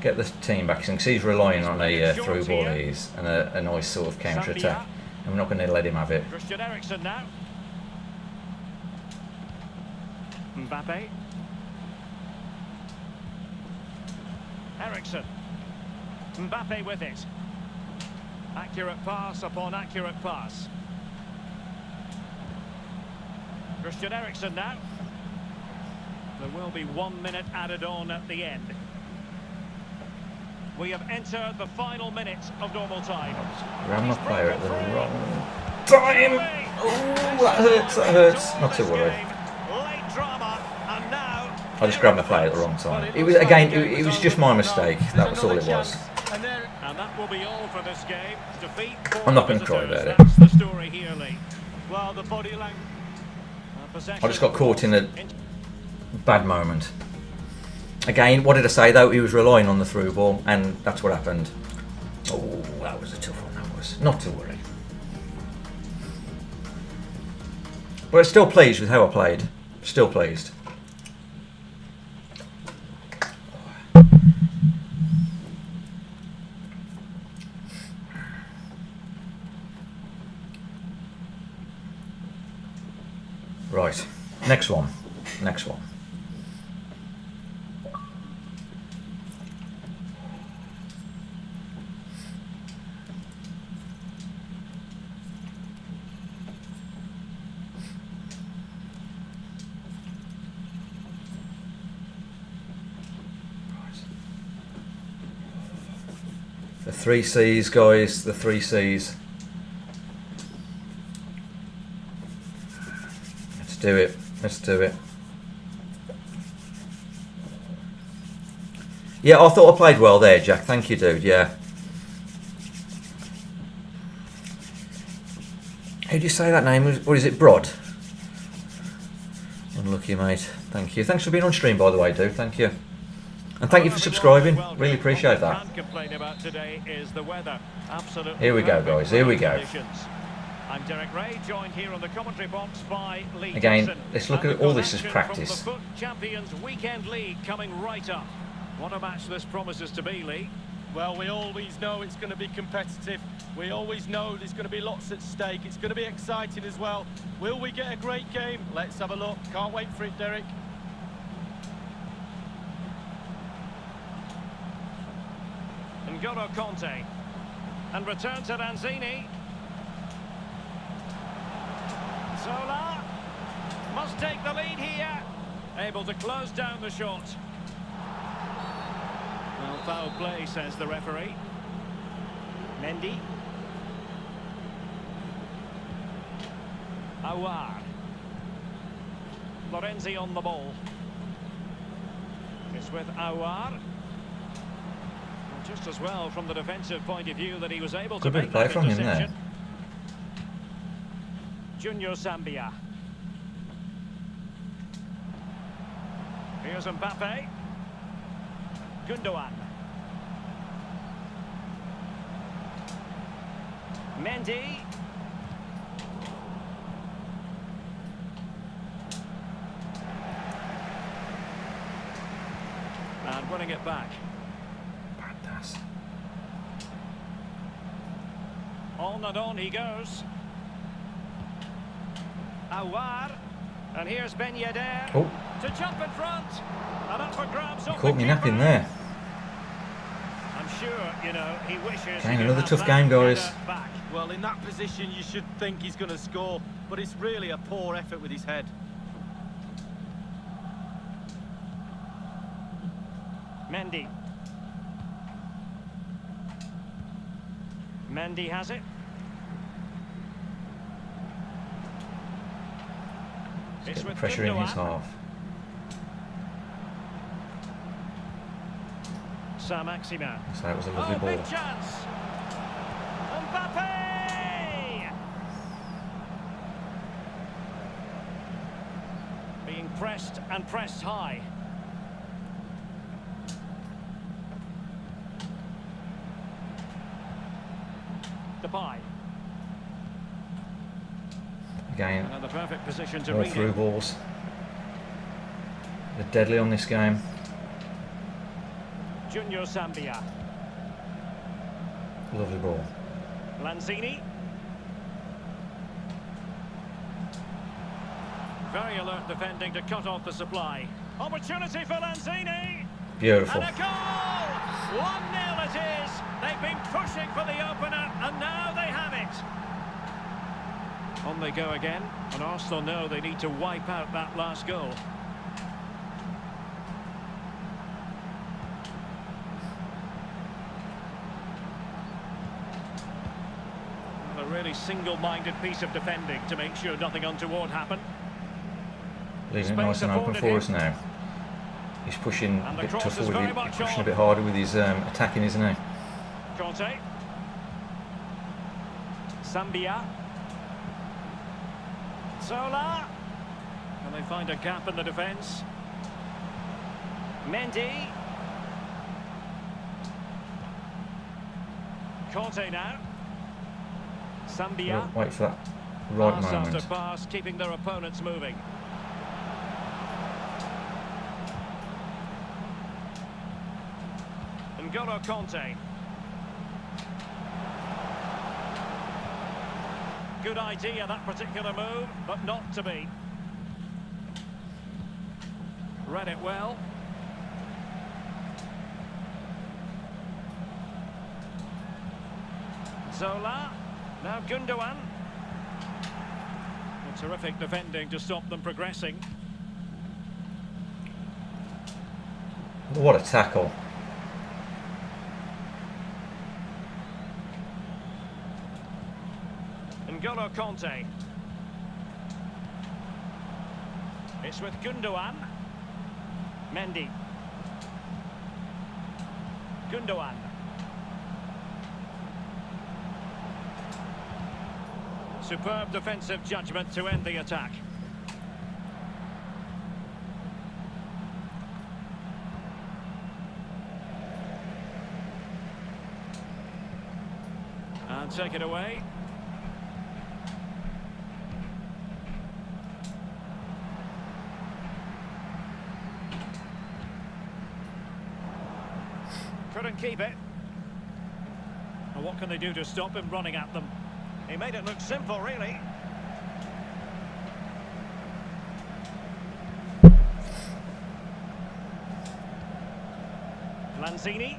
Get the team back. Because he's relying on a through ball ease and a nice sort of counter attack. And we're not going to let him have it. Christian Eriksen now. Mbappe. Eriksen. Mbappe with it. Accurate pass upon accurate pass. Christian Eriksen now. There will be 1 minute added on at the end. We have entered the final minute of normal time. Ram the player at the wrong time. Oh, that hurts. That hurts. Not to worry. Late drama, and now I just grabbed my player at the wrong time. It was again. It was just my mistake. That was all it was. And that will be all for this game. Defeat. I'm not going to cry about it. That's the story here, Lee. Well, the body language. I just got caught in a bad moment. Again, what did I say though? He was relying on the through ball, and that's what happened. Oh, that was a tough one. That was. Not to worry. But I'm still pleased with how I played. Still pleased. Right, next one. Next one. The 3 C's, guys, the 3 C's. Let's do it. Let's do it. Yeah, I thought I played well there, Jack. Thank you, dude. Yeah. How do you say that name? What is it? Brod? Unlucky, mate. Thank you. Thanks for being on stream, by the way, dude. Thank you. And thank you for subscribing. Really appreciate that. What we can't complain about today is the weather. Absolutely. Here we go, guys. Here we go. I'm Derek Ray, joined here on the commentary box by Lee. Again, let's look at all this as practice. From the FUT Champions Weekend League coming right up. What a match this promises to be, Lee. Well, we always know it's going to be competitive. We always know there's going to be lots at stake. It's going to be exciting as well. Will we get a great game? Let's have a look. Can't wait for it, Derek. N'Golo Conte. And return to Lanzini. Zola must take the lead here. Able to close down the shot. Well, foul play, says the referee. Mendy. Awar. Florenzi on the ball. It's with Awar. Just as well from the defensive point of view that he was able to Good bit make of play that from him there. interception. Junior Zambia. Here's Mbappe. Gundogan. Mendy. And winning it back. Bad pass. On and on he goes. Awar. And here's Ben Yedder. Oh, To jump in front. And up for grabs. you caught me napping there. I'm sure, you know, he wishes. Again, another tough game, guys. Back. Well, in that position, you should think he's going to score, but it's really a poor effort with his head. Mendy. Mendy has it. Let's It's get the with pressure in his Gundogan. half. Saint-Maximin. So that was a lovely ball. Big chance. Mbappe! Being pressed and pressed high. Depay. Again, And the perfect position to more read through it. balls. They're deadly on this game. Junior Zambia. Lovely ball. Lanzini. Very alert defending to cut off the supply. Opportunity for Lanzini. Beautiful. And a goal! 1-0 it is. They've been pushing for the opener, and now they have it. On they go again, and Arsenal know they need to wipe out that last goal. A really single-minded piece of defending to make sure nothing untoward happened. Leaving it Space nice and open afforded for him. us now. He's pushing And a the bit cross tougher is with very it, much pushing a on. bit harder with his attacking, isn't he? Conte. Zambia. Zola. Can they find a gap in the defence? Mendy. Conte now. Zambia. Wait for that right Pass moment. after pass, keeping their opponents moving. N'Golo Conte. Good idea, that particular move, but not to be. Read it well. Zola. Now Gundogan. Terrific defending to stop them progressing. What a tackle. N'Golo Conte. It's with Gundogan. Mendy. Gundogan. Superb defensive judgment to end the attack. And take it away. Couldn't keep it. And what can they do to stop him running at them? He made it look simple, really. Lanzini.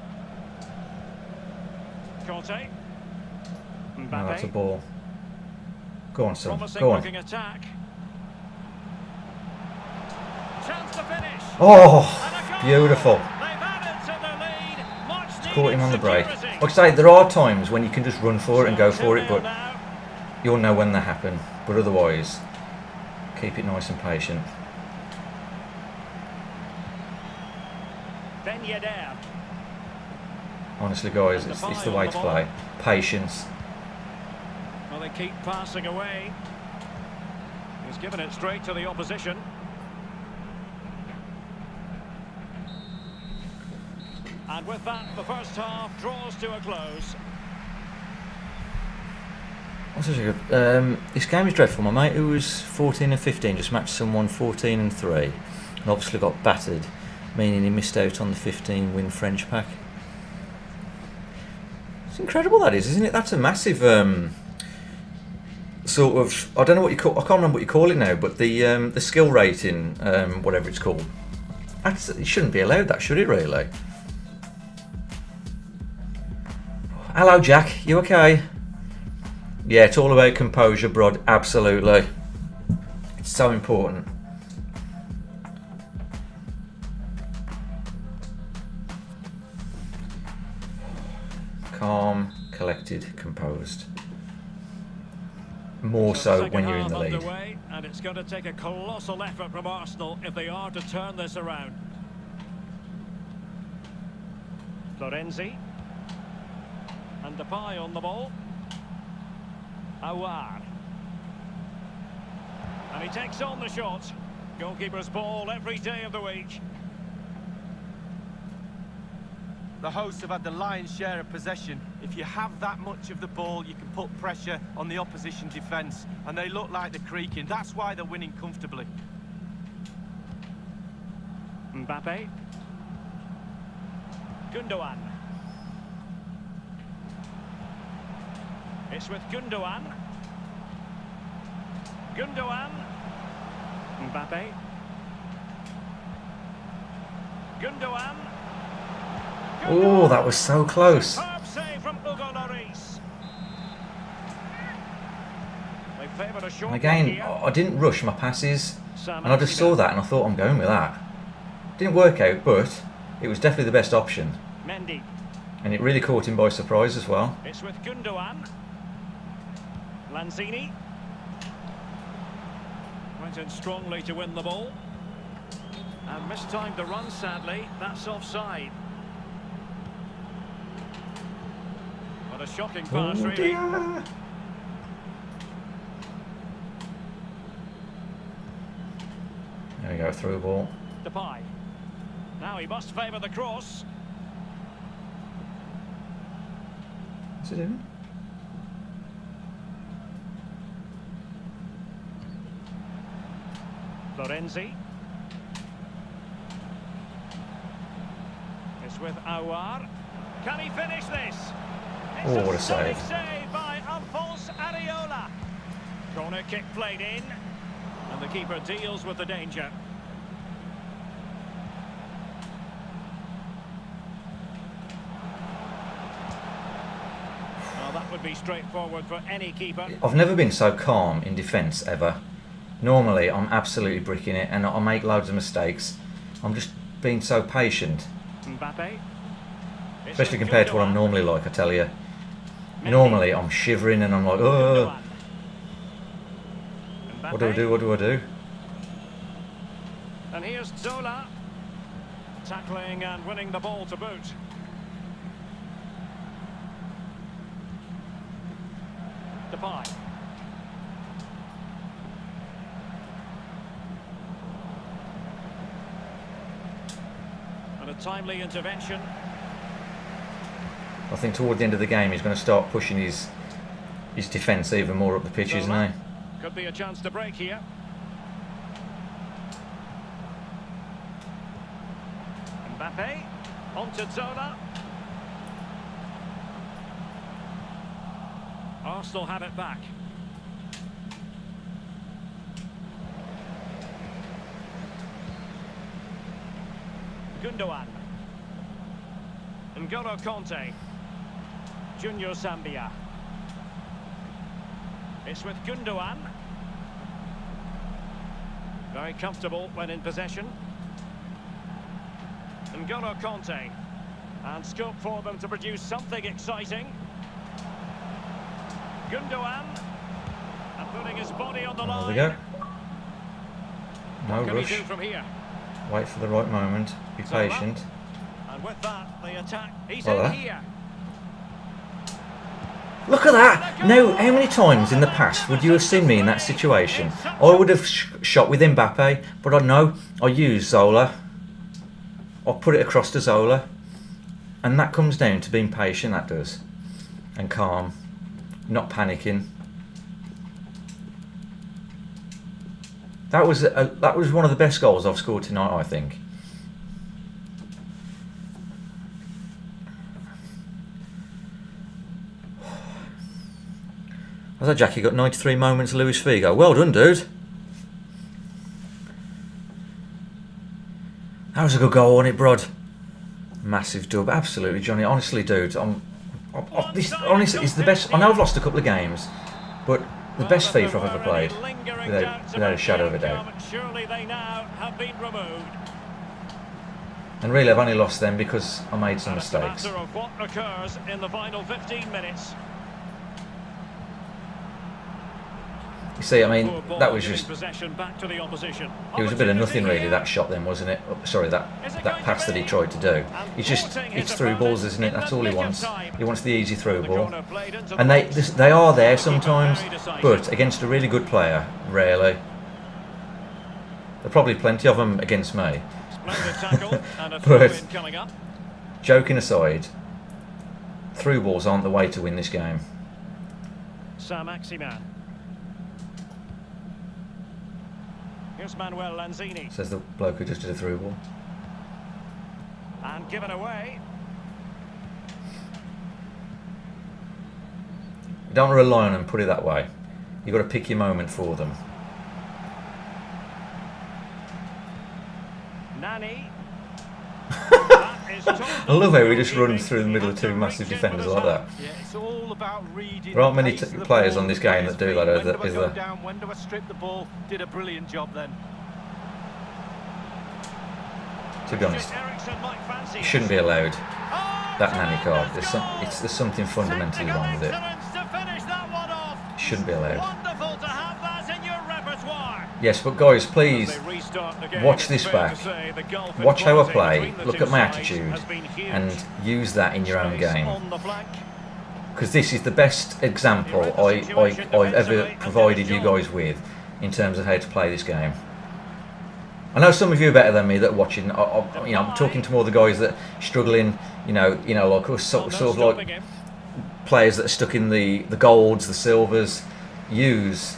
Conte. Mbappe. Oh, that's a ball. Go on, son. Promising Go on. looking attack. Chance to finish. Oh, And a goal. beautiful. They've added to the lead. Much Caught him on the break. security. Like I say, there are times when you can just run for it and go for it, 2-0 but now. you'll know when they happen. But otherwise, keep it nice and patient. Ben Yedder. Honestly, guys, it's the way to play. Patience. Well, they keep passing away. He's given it straight to the opposition. And with that, the first half draws to a close. This game is dreadful. My mate, who was 14 and 15, just matched someone 14 and 3, and obviously got battered, meaning he missed out on the 15-win French pack. It's incredible, that is, isn't it? That's a massive sort of, I don't know what you call, I can't remember what you call it now, but the skill rating, whatever it's called. It shouldn't be allowed, that, should it, really? Hello, Jack. You okay? Yeah, it's all about composure, Brod. Absolutely. It's so important. Calm, collected, composed. More so when you're in the lead. Underway, and it's going to take a colossal effort from Arsenal if they are to turn this around. Florenzi. And Depay on the ball. Awar. And he takes on the shot. Goalkeeper's ball every day of the week. The hosts have had the lion's share of possession. If you have that much of the ball, you can put pressure on the opposition defence. And they look like they're creaking. That's why they're winning comfortably. Mbappe. Gundogan. It's with Gundogan. Gundogan. Mbappe. Gundogan. Oh, that was so close. Superb save from Hugo Lloris. They favoured a short And again, one here. I didn't rush my passes, Sam and I just saw that and I thought, I'm going with that. Didn't work out, but it was definitely the best option. Mendy. And it really caught him by surprise as well. It's with Gundogan. Lanzini. Went in strongly to win the ball. And mistimed the run, sadly. That's offside. What a shocking pass, really. Dear. There we go, through ball. Depay. Now he must favour the cross. What's he doing? Florenzi. It's with Awar. Can he finish this? It's Oh, what a stunning save. save by Alphonse Areola. Corner kick played in. And the keeper deals with the danger. Well, that would be straightforward for any keeper. I've never been so calm in defence ever. Normally, I'm absolutely bricking it and I make loads of mistakes. I'm just being so patient. Mbappe. Especially compared to what I'm normally like, I tell you. Normally, I'm shivering and I'm like, oh, what do I do, what do I do? And here's Zola. Tackling and winning the ball to boot. Depay. And a timely intervention. I think toward the end of the game, he's going to start pushing his defence even more up the pitch, isn't he? Could be a chance to break here. Mbappe. On to Zola. Arsenal have it back. Gundogan. N'Golo Conte. Junior Zambia. It's with Gundogan. Very comfortable when in possession. N'Golo Conte. And scope for them to produce something exciting. Gundogan. And putting his body on the line. There we go. No What can he rush. do from here? Wait for the right moment. Be Zola. patient. And with that, the attack. He's Well, in that. here. Look at that! Now, how many times in the past would you have seen me in that situation? I would have shot with Mbappe, but I know I use Zola. I put it across to Zola. And that comes down to being patient, that does. And calm. Not panicking. That was one of the best goals I've scored tonight, I think. How's that, Jackie? Got 93 moments, Luis Figo. Well done, dude. That was a good goal, wasn't it, Brod? Massive dub, absolutely, Johnny. Honestly, dude, this honestly is the best. I know I've lost a couple of games, but the best FIFA I've ever played, without a shadow of a doubt. Surely they now have been removed. And really, I've only lost them because I made some mistakes. It's a matter of what occurs in the final 15 minutes. You see, I mean, that was just... Back to the opposition. It was a bit of nothing, really, that shot then, wasn't it? Oh, sorry, that pass that he tried to do. It's through balls, isn't it? That's all he wants. He wants the easy through ball. And they are there sometimes, but against a really good player, rarely. There are probably plenty of them against me. But, joking aside, through balls aren't the way to win this game. Saint-Maximin. Here's Manuel Lanzini. Says the bloke who just did a through ball. And given away. You don't rely on them, put it that way. You've got to pick your moment for them. Nani. I love how he just runs through the middle of two massive defenders like that. Yeah, it's all about reading. There aren't many players on this game that do that, is there? When do I strip the ball? Did a brilliant job then. To be honest, you shouldn't be allowed that Nani card. There's something fundamentally wrong with it. It shouldn't be allowed. Yes, but guys, please watch this back. Watch how I play. Look at my attitude, and use that in your own game. Because this is the best example I've ever provided you guys with in terms of how to play this game. I know some of you are better than me that are watching. I'm talking to more of the guys that are struggling. Like sort of like players that are stuck in the golds, the silvers. Use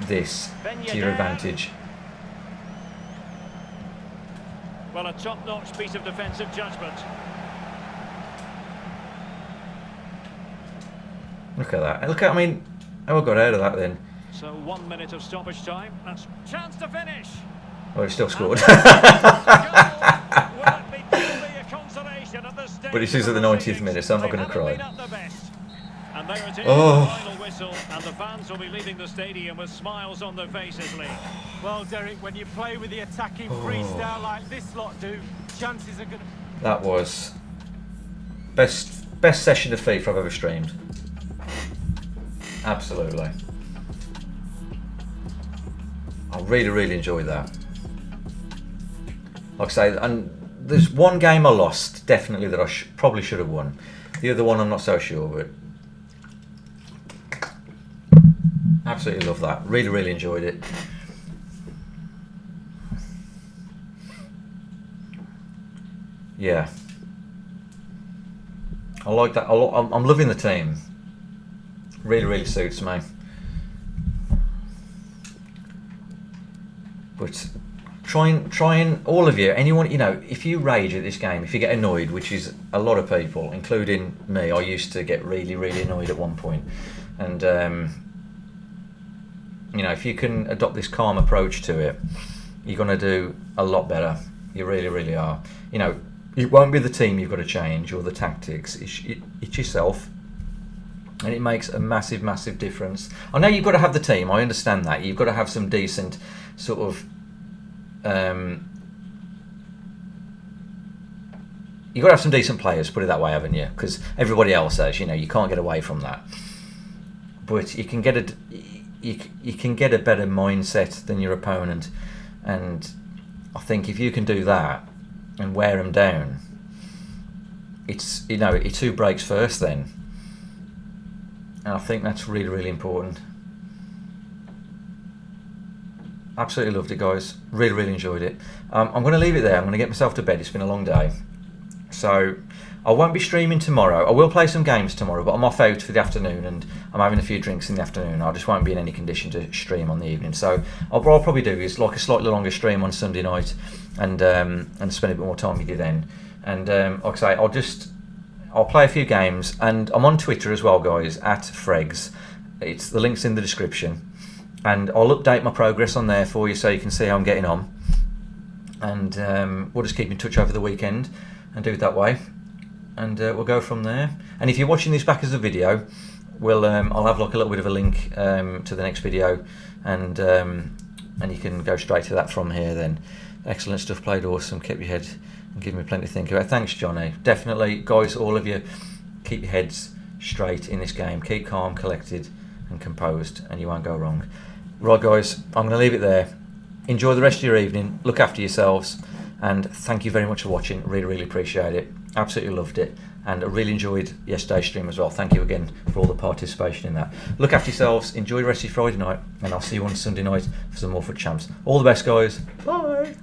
this to your advantage. Well, a top-notch piece of defensive judgment. Look at that. Look at, I mean, how I got out of that then. So 1 minute of stoppage time. That's chance to finish. Oh, he still scored. But this is at the 90th minute, so I'm not going to cry. And there it is, the final whistle, and the fans will be leaving the stadium with smiles on their faces, Lee. Well, Derek, when you play with the attacking freestyle like this lot do, chances are going to... That was best session of FIFA I've ever streamed. Absolutely. I really enjoyed that. Like I say, and there's one game I lost, definitely, that I probably should have won. The other one I'm not so sure, but absolutely love that. Really enjoyed it. Yeah. I like that. I'm loving the team. Really suits me. But trying all of you, anyone, if you rage at this game, if you get annoyed, which is a lot of people, including me, I used to get really annoyed at one point. And if you can adopt this calm approach to it, you're going to do a lot better. You really are. It won't be the team you've got to change or the tactics. It's yourself. And it makes a massive difference. I know you've got to have the team. I understand that. You've got to have some decent sort of... you've got to have some decent players, put it that way, haven't you? Because everybody else says, you can't get away from that. But you can get a better mindset than your opponent. And I think if you can do that and wear them down, it's who breaks first then. And I think that's really, really important. Absolutely loved it, guys. Really, really enjoyed it. I'm going to leave it there. I'm going to get myself to bed. It's been a long day. So I won't be streaming tomorrow. I will play some games tomorrow, but I'm off out for the afternoon and I'm having a few drinks in the afternoon. I just won't be in any condition to stream on the evening. So what I'll probably do is like a slightly longer stream on Sunday night and spend a bit more time with you then. And like I say, I'll play a few games, and I'm on Twitter as well, guys, at Fr3ggs. The link's in the description. And I'll update my progress on there for you so you can see how I'm getting on. And we'll just keep in touch over the weekend and do it that way. And we'll go from there. And if you're watching this back as a video, I'll have like a little bit of a link to the next video, and you can go straight to that from here then. Excellent stuff, played awesome, kept your head and give me plenty to think about. Thanks, Johnny. Definitely, guys, all of you, keep your heads straight in this game. Keep calm, collected and composed, and you won't go wrong. Right, guys, I'm going to leave it there. Enjoy the rest of your evening. Look after yourselves. And thank you very much for watching. Really, really appreciate it. Absolutely loved it. And I really enjoyed yesterday's stream as well. Thank you again for all the participation in that. Look after yourselves. Enjoy the rest of your Friday night. And I'll see you on Sunday night for some more FUT Champs. All the best, guys. Bye.